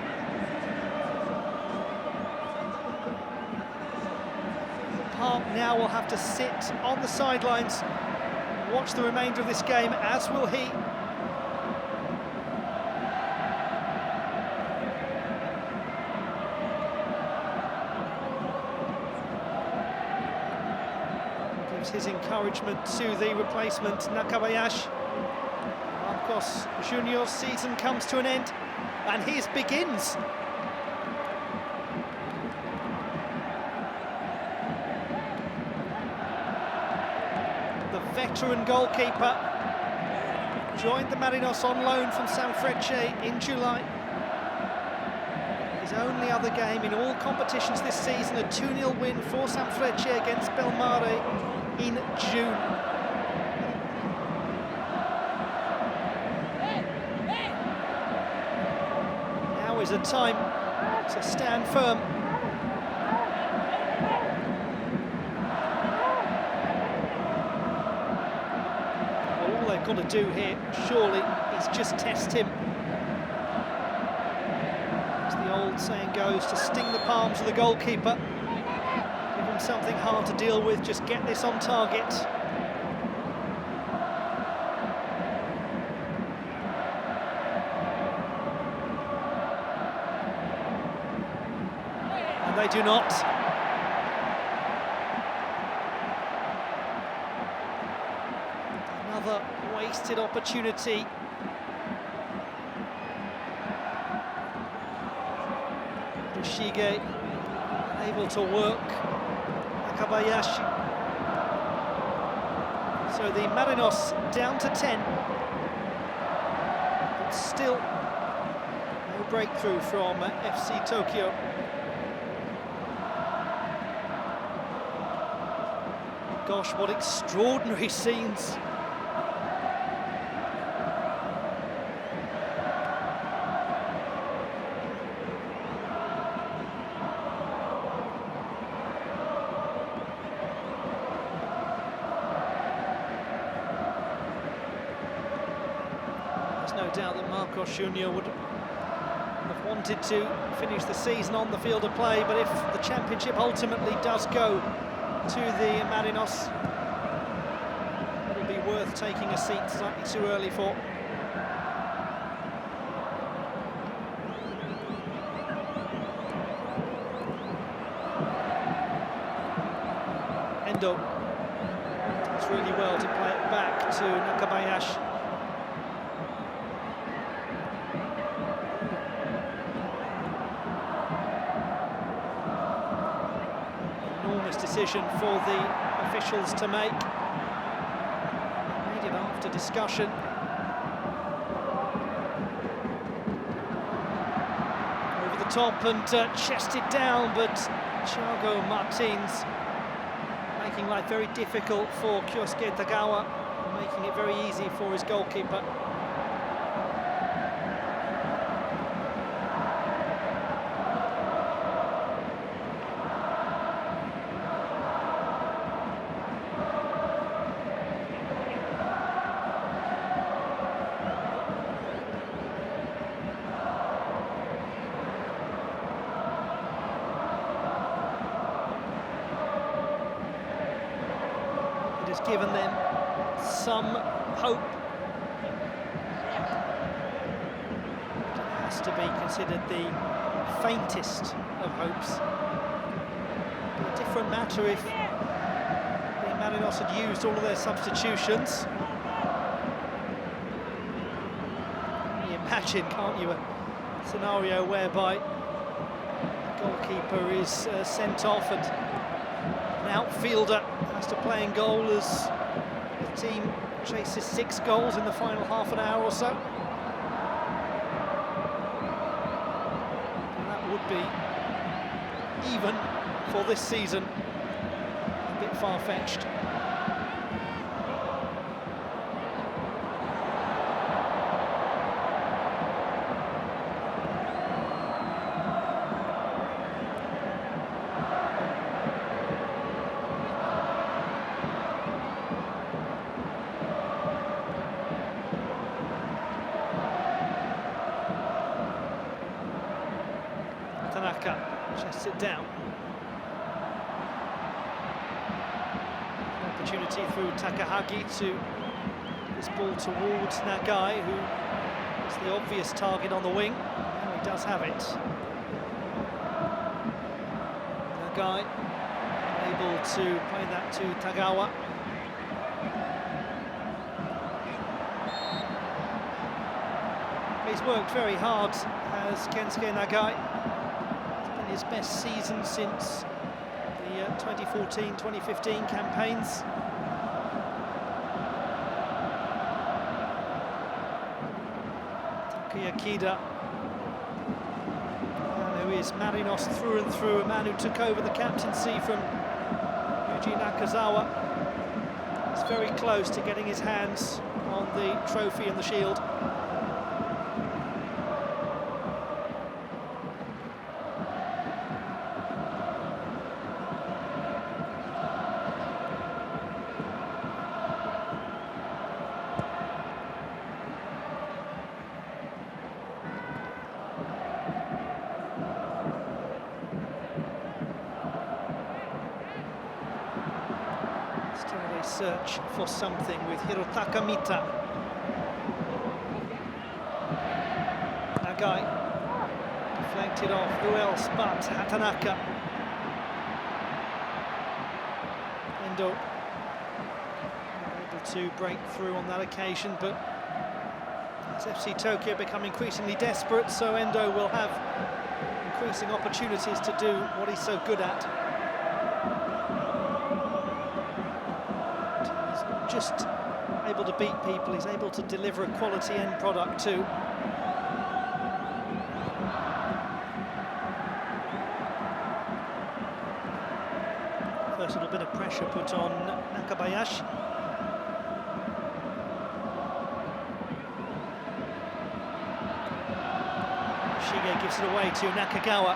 Park now will have to sit on the sidelines and watch the remainder of this game, as will he. His encouragement to the replacement, Nakabayashi. Marcos Junior's season comes to an end, and his begins. veteran goalkeeper. Joined the Marinos on loan from Sanfrecce in July. His only other game in all competitions this season, a 2-0 win for Sanfrecce against Belmare in June. Now is a time to stand firm. All they've got to do here, surely, is just test him. As the old saying goes, to sting the palms of the goalkeeper. Give him something hard to deal with, just get this on target. And they do not. Another wasted opportunity. Shige able to work Nakabayashi. So the Marinos down to 10, but still no breakthrough from FC Tokyo. Gosh, what extraordinary scenes. No doubt that Marcos Junior would have wanted to finish the season on the field of play, but if the championship ultimately does go to the Marinos, it'll be worth taking a seat slightly too early for. Endo does really well to play it back to Nakabayashi. Decision for the officials to make. Made it after discussion. Over the top and chested down, but Thiago Martins making life very difficult for Kyosuke Tagawa, making it very easy for his goalkeeper. Has given them some hope. It has to be considered the faintest of hopes. It'd be a different matter if the Marinos had used all of their substitutions. You imagine, can't you, a scenario whereby the goalkeeper is sent off and an outfielder has to play in goal as the team chases 6 goals in the final half an hour or so. And that would be, even for this season, a bit far-fetched. Tanaka chests it down. An opportunity through Takahagi to this ball towards Nagai, who is the obvious target on the wing. Now he does have it. Nagai able to play that to Tagawa. He's worked very hard, has Kensuke Nagai. It's been his best season since the 2014-2015 campaigns. Kiyakida, who is Marinos through and through, a man who took over the captaincy from Yuji Nakazawa. He's very close to getting his hands on the trophy and the shield. Search for something with Hirotaka Mita. Nagai deflected off. Who else but Hatanaka? Endo able to break through on that occasion, but as FC Tokyo become increasingly desperate, so Endo will have increasing opportunities to do what he's so good at. Just able to beat people, he's able to deliver a quality end product too. First little bit of pressure put on Nakabayashi. Shige gives it away to Nakagawa.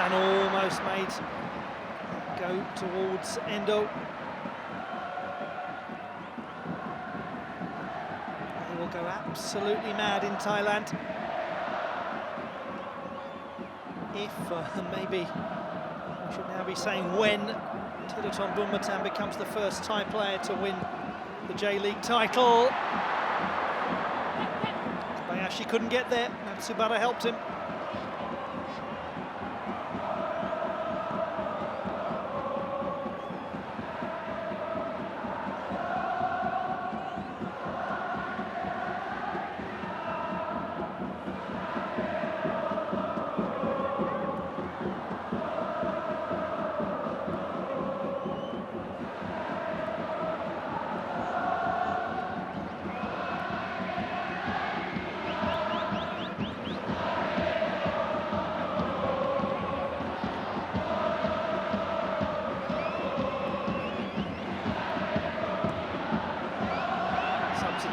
Almost made go towards Endo. They will go absolutely mad in Thailand. If, maybe, we should now be saying when, Thiraton Bunmatan becomes the first Thai player to win the J-League title. Kobayashi couldn't get there, Matsubara helped him.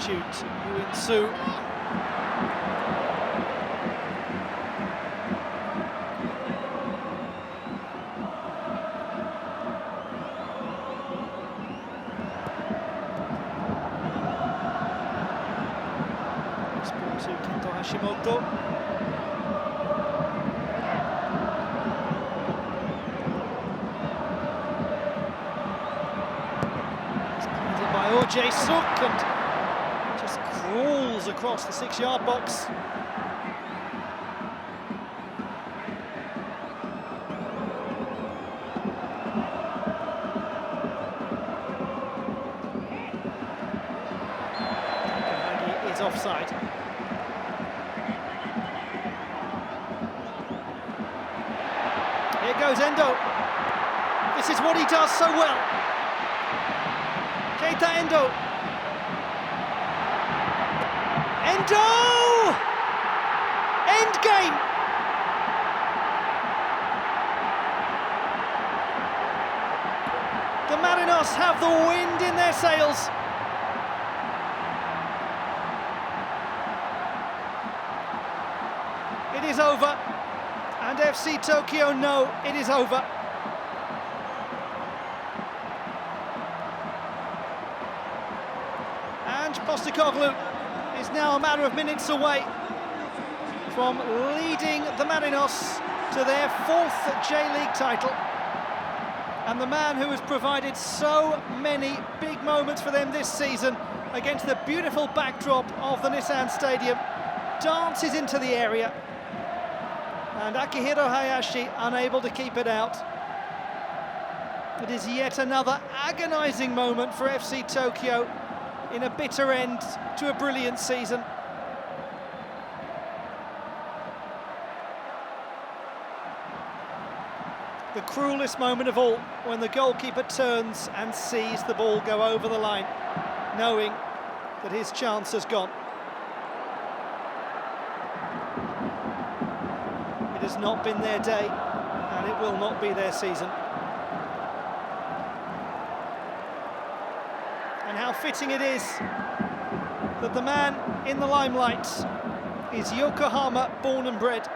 Yuin-Su. Ball to Kento Hashimoto. It's guided by Oj-Suk and crawls across the 6-yard box. Takahagi is offside. Here goes Endo. This is what he does so well. Keita Endo. Endo! End game! The Marinos have the wind in their sails. It is over, and FC Tokyo know it is over. And Postecoglou is now a matter of minutes away from leading the Marinos to their 4th J-League title. And the man who has provided so many big moments for them this season against the beautiful backdrop of the Nissan Stadium dances into the area. And Akihiro Hayashi unable to keep it out. It is yet another agonising moment for FC Tokyo in a bitter end to a brilliant season. The cruelest moment of all, when the goalkeeper turns and sees the ball go over the line, knowing that his chance has gone. It has not been their day, and it will not be their season. And how fitting it is that the man in the limelight is Yokohama born and bred.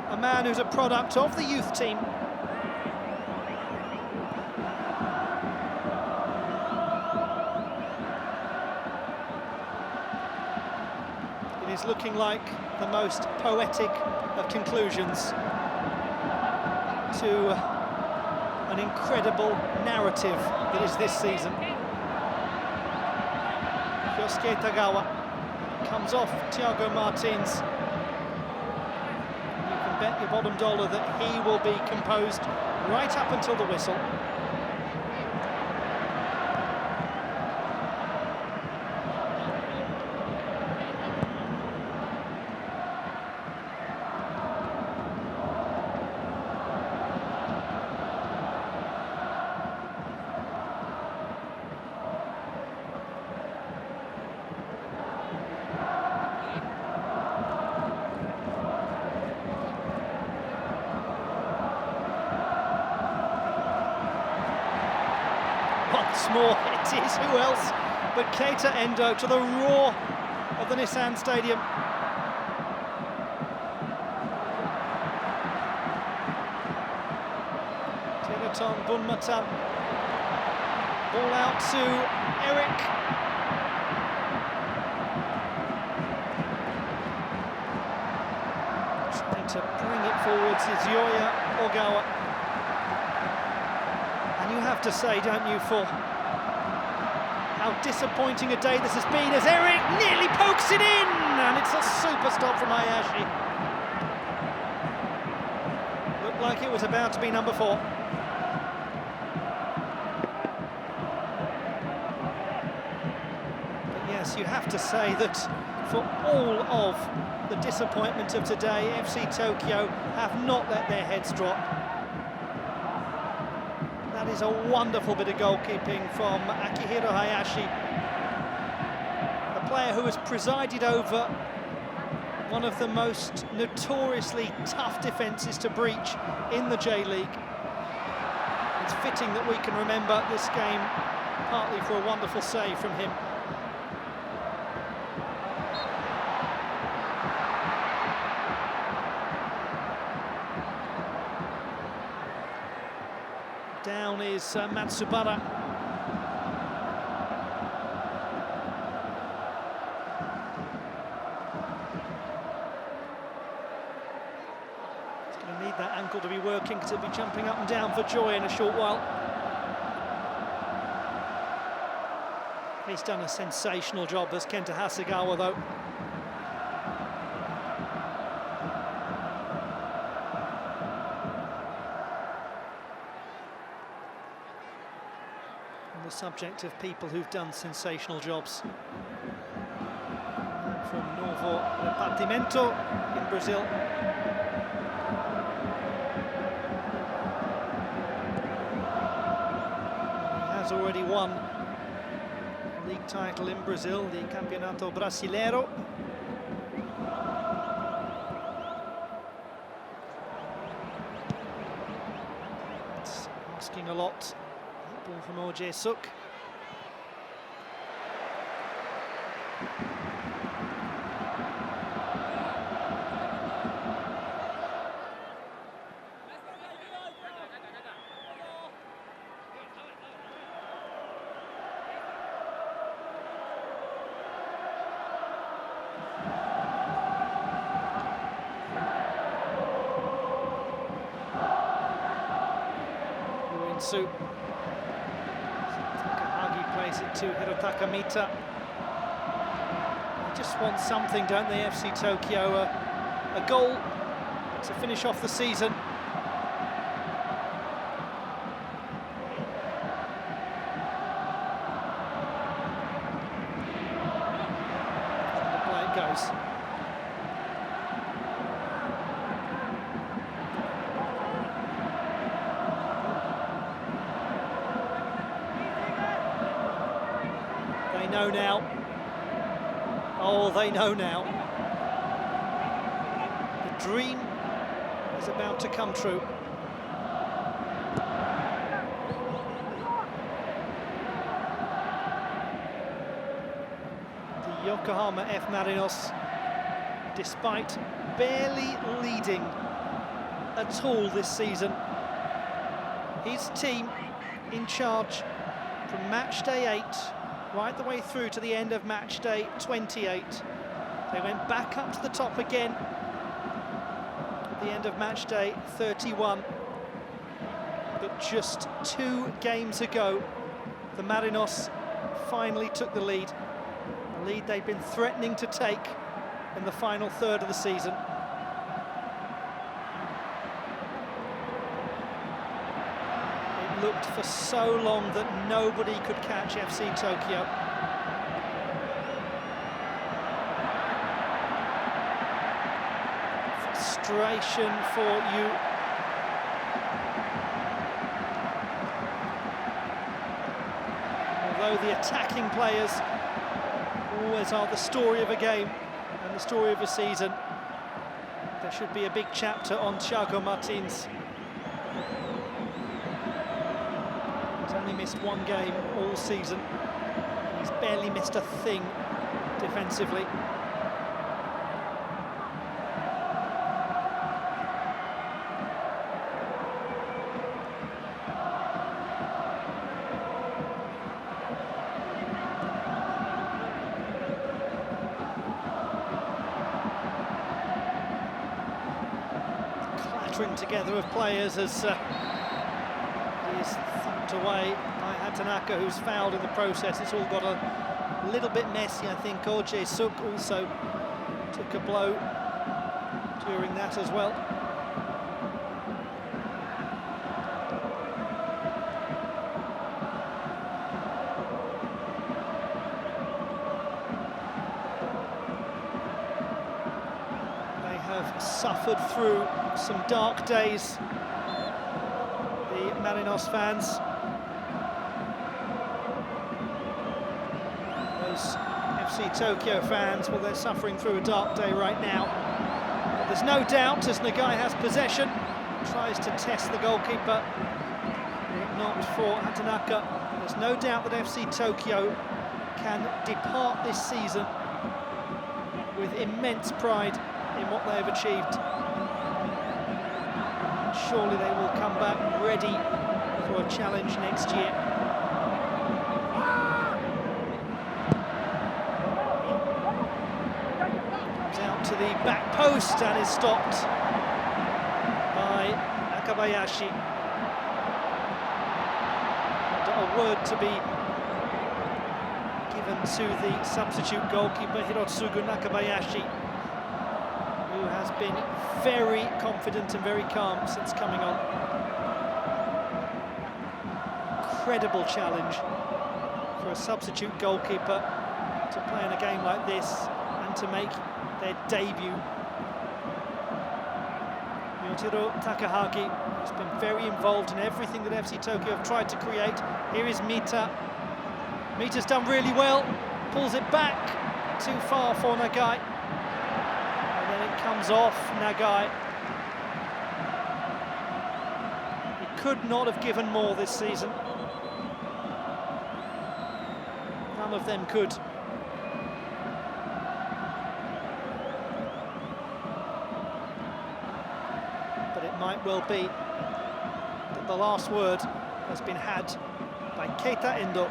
A man who's a product of the youth team. It is looking like the most poetic of conclusions to an incredible narrative that is this season. Yosuke Tagawa comes off Thiago Martins. Bet your bottom dollar that he will be composed right up until the whistle. Once more, it is who else but Keita Endo to the roar of the Nissan Stadium. Tereton Bunmatan. Ball out to Eric. Trying to bring it forwards is Yoya Ogawa. And you have to say, don't you, for how disappointing a day this has been as Eric nearly pokes it in, and it's a super stop from Hayashi. Looked like it was about to be number 4. But yes, you have to say that for all of the disappointment of today, FC Tokyo have not let their heads drop. That is a wonderful bit of goalkeeping from Akihiro Hayashi, a player who has presided over one of the most notoriously tough defences to breach in the J-League. It's fitting that we can remember this game partly for a wonderful save from him. Down is Matsubara. He's going to need that ankle to be working because he'll be jumping up and down for joy in a short while. He's done a sensational job as Kenta Hasegawa, though. The subject of people who've done sensational jobs. From Novo Repartimento in Brazil. He has already won a league title in Brazil, the Campeonato Brasileiro. It's asking a lot. Ball from Orje Suk. Itsu. Takahagi plays it to Hirotaka Mita. They just want something, don't they, FC Tokyo? A goal to finish off the season. The play it goes. They know now. Oh, they know now. The dream is about to come true. The Yokohama F Marinos, despite barely leading at all this season, his team in charge from match day 8 right the way through to the end of match day 28. They went back up to the top again at the end of match day 31. But just 2 games ago, the Marinos finally took the lead. A lead they'd been threatening to take in the final third of the season. It looked for so long that nobody could catch FC Tokyo. Frustration for you. Although the attacking players always are the story of a game and the story of a season, there should be a big chapter on Thiago Martins. He's only missed 1 game all season. He's barely missed a thing defensively. Together of players as he is thumped away by Hatanaka, who's fouled in the process. It's all got a little bit messy, I think. J.League Suk also took a blow during that as well. Suffered through some dark days, the Marinos fans. Those FC Tokyo fans, well, they're suffering through a dark day right now. But there's no doubt, as Nagai has possession, tries to test the goalkeeper, not for Hatanaka. There's no doubt that FC Tokyo can depart this season with immense pride in what they've achieved. Surely they will come back ready for a challenge next year. Comes out to the back post and is stopped by Nakabayashi. And a word to be given to the substitute goalkeeper Hirotsugu Nakabayashi, who has been very confident and very calm since coming on. Incredible challenge for a substitute goalkeeper to play in a game like this and to make their debut. Yotaro Takahagi has been very involved in everything that FC Tokyo have tried to create. Here is Mita. Mita's done really well, pulls it back, too far for Nagai. Comes off Nagai. He could not have given more this season. None of them could. But it might well be that the last word has been had by Keita Endo.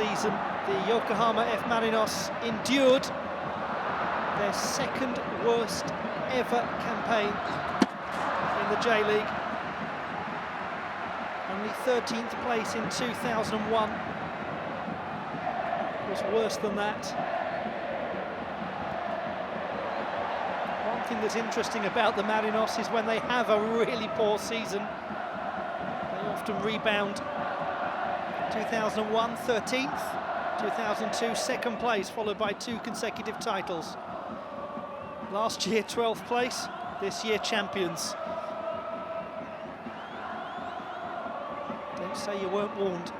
season, the Yokohama F Marinos endured their second worst ever campaign in the J-League. Only 13th place in 2001 was worse than that. One thing that's interesting about the Marinos is when they have a really poor season, they often rebound. 2001, 13th, 2002, second place, followed by 2 consecutive titles. Last year, 12th place, this year, champions. Don't say you weren't warned.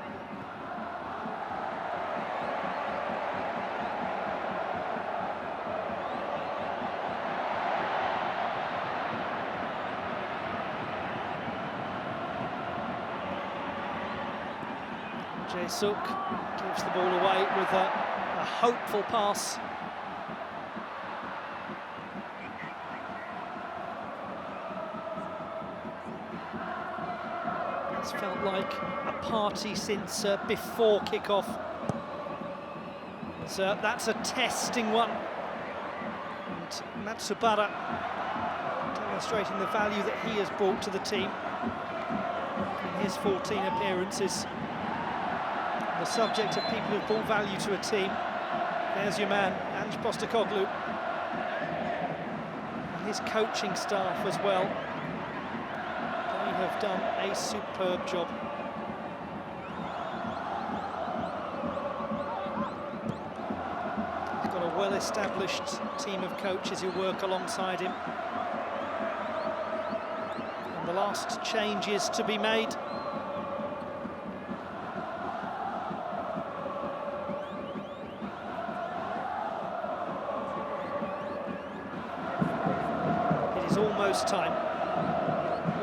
Suk gives the ball away with a hopeful pass. It's felt like a party since before kick-off. So that's a testing one. And Matsubara demonstrating the value that he has brought to the team in his 14 appearances. The subject of people who've brought value to a team. There's your man, Ange Postecoglou. And his coaching staff as well. They have done a superb job. He's got a well-established team of coaches who work alongside him. And the last changes to be made.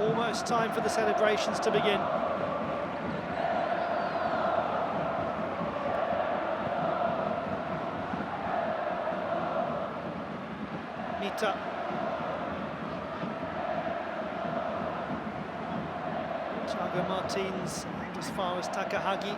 Almost time for the celebrations to begin. Mita. Thiago Martins and as far as Takahagi.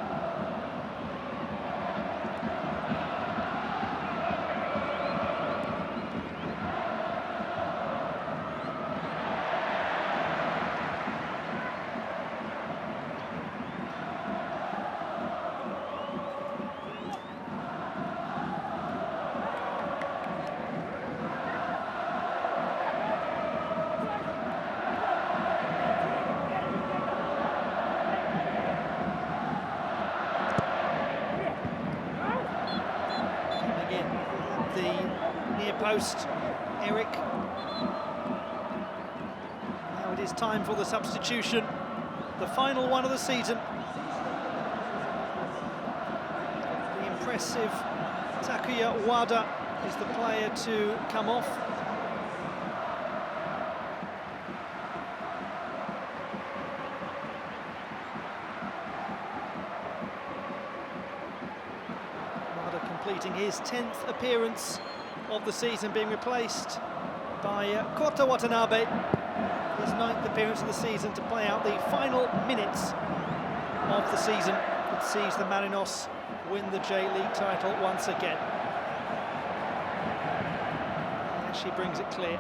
Post, Eric. Now it is time for the substitution, the final one of the season. The impressive Takuya Wada is the player to come off. Wada completing his 10th appearance of the season, being replaced by Kota Watanabe, his 9th appearance of the season, to play out the final minutes of the season that sees the Marinos win the J-League title once again. And she brings it clear.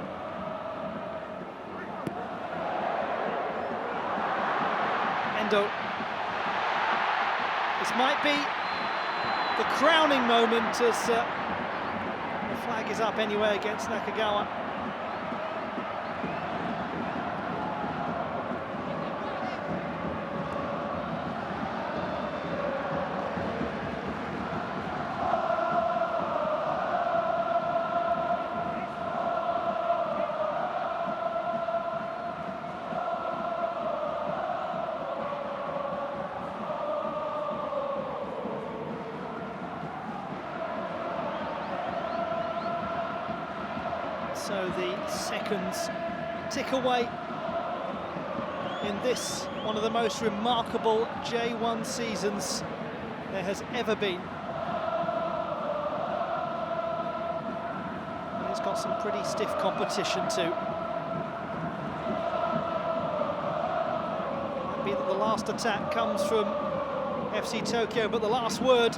Endo. This might be the crowning moment as the flag is up anyway against Nakagawa. So the seconds tick away in this, one of the most remarkable J1 seasons there has ever been. And it's got some pretty stiff competition too. Might be that the last attack comes from FC Tokyo, but the last word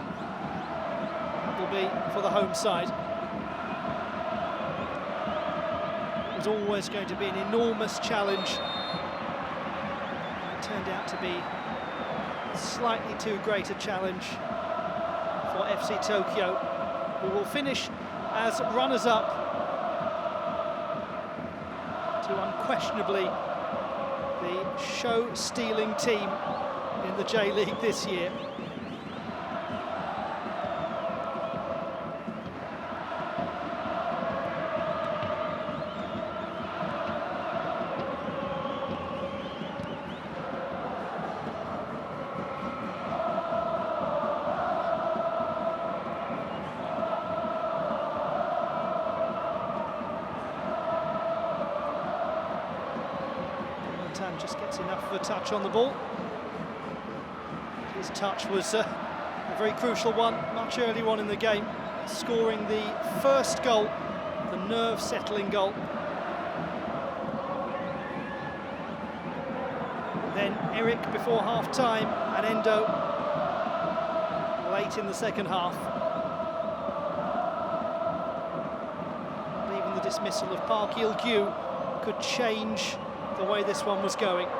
will be for the home side. It was always going to be an enormous challenge. It turned out to be a slightly too great a challenge for FC Tokyo, who will finish as runners-up to unquestionably the show-stealing team in the J-League this year. Just gets enough of a touch on the ball. His touch was a very crucial one, much earlier on in the game, scoring the first goal, the nerve-settling goal. Then Eric before half-time and Endo late in the second half. Even the dismissal of Park Il-gyu could change the way this one was going. It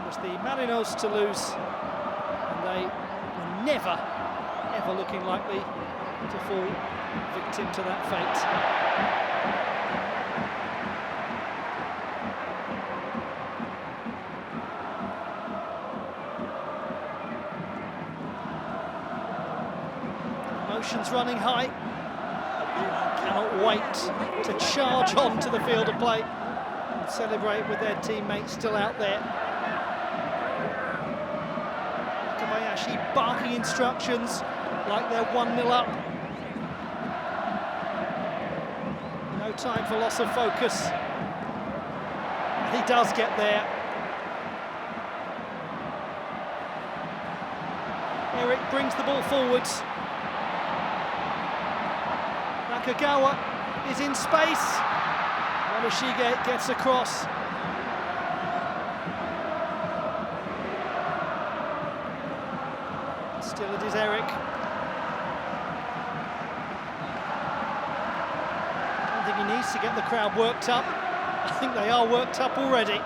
was the Marinos to lose, and they were never, ever looking likely to fall victim to that fate. Emotions running high. Cannot wait to charge on to the field of play and celebrate with their teammates still out there. Kobayashi barking instructions like they're 1-0 up. No time for loss of focus. He does get there. Eric brings the ball forwards. Nakagawa is in space. Momoshige gets across. Still it is Eric. I don't think he needs to get the crowd worked up. I think they are worked up already.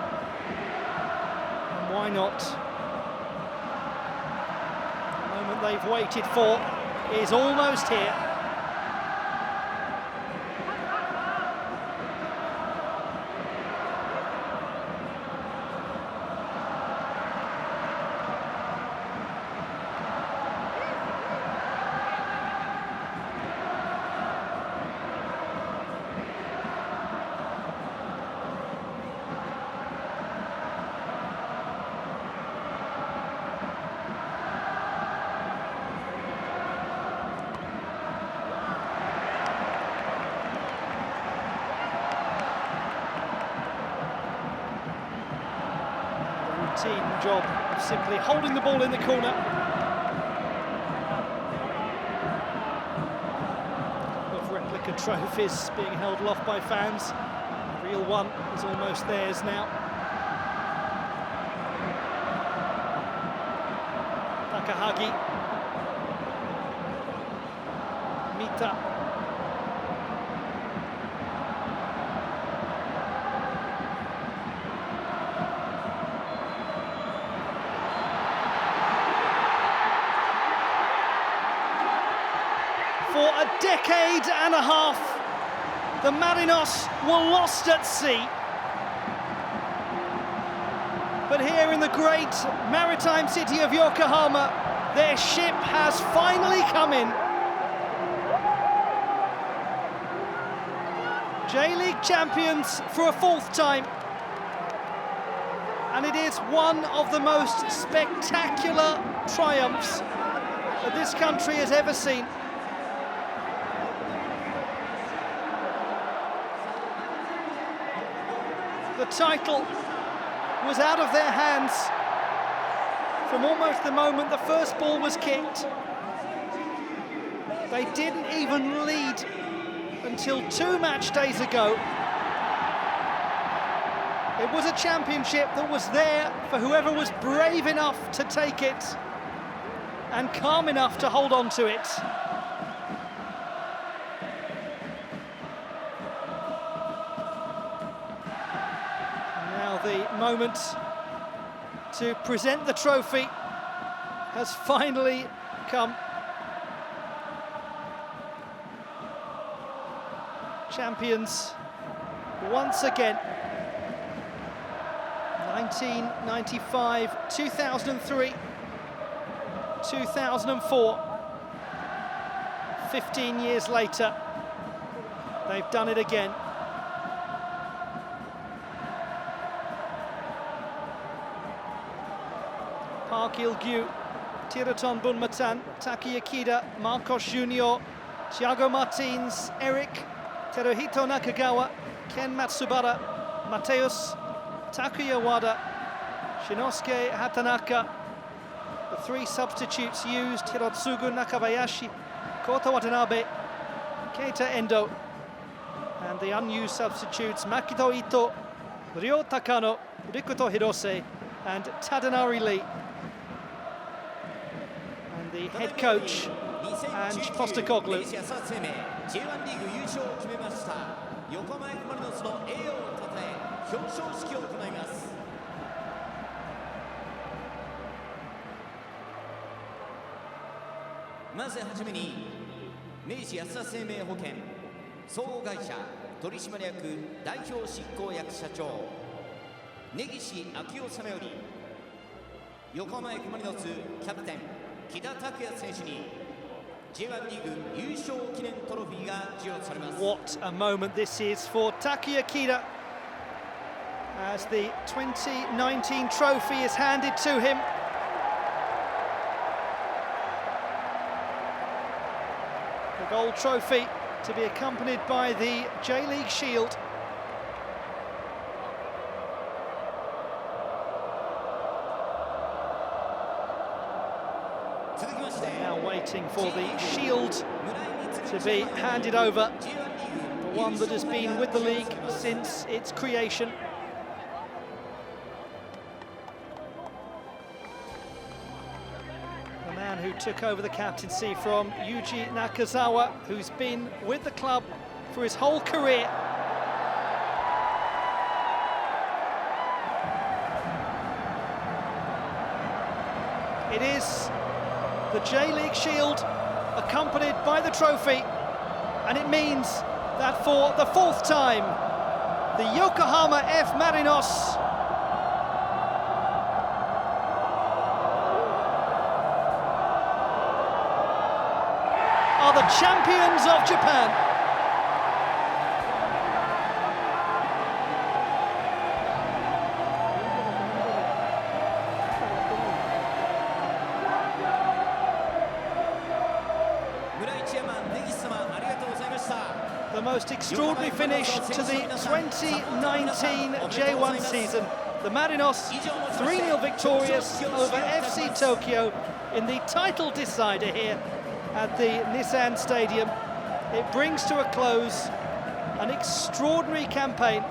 And why not? The moment they've waited for is almost here. Job of simply holding the ball in the corner. Of replica trophies being held aloft by fans. The real one is almost theirs now. Takahagi. Mita. For a decade and a half, the Marinos were lost at sea. But here in the great maritime city of Yokohama, their ship has finally come in. J-League champions for a fourth time. And it is one of the most spectacular triumphs that this country has ever seen. The title was out of their hands from almost the moment the first ball was kicked. They didn't even lead until 2 match days ago. It was a championship that was there for whoever was brave enough to take it and calm enough to hold on to it. Now the moment to present the trophy has finally come. Champions once again. 1995, 2003, 2004. 15 years later, they've done it again. Park Il-gyu, Tiraton Bunmatan, Taki Akida, Marcos Junior, Thiago Martins, Eric, Teruhito Nakagawa, Ken Matsubara, Mateus, Takuya Wada, Shinosuke Hatanaka. The three substitutes used: Hirotsugu Nakabayashi, Kota Watanabe, Keita Endo. And the unused substitutes: Makito Ito, Ryo Takano, Rikuto Hirose, and Tadanari Lee. And the head coach, Ange Postecoglou. J1 リーグ優勝を決めました横浜 F マリノスの栄誉をたたえ表彰式を行います。まずはじめに明治安田生命保険総合会社取締役代表執行役社長根岸昭夫様より横浜 F マリノスキャプテン木田拓也選手にJ1 リーグ優勝記念トロフィーが授与されます。 What a moment this is for Taki Akida as the 2019 trophy is handed to him. The gold trophy to be accompanied by the J-League shield. Now waiting for the shield to be handed over, the one that has been with the league since its creation. The man who took over the captaincy from Yuji Nakazawa, who's been with the club for his whole career. It is the J-League shield accompanied by the trophy, and it means that for the fourth time, the Yokohama F Marinos are the champions of Japan. The most extraordinary finish to the 2019 J1 season. The Marinos 3-0 victorious over FC Tokyo in the title decider here at the Nissan Stadium. It brings to a close an extraordinary campaign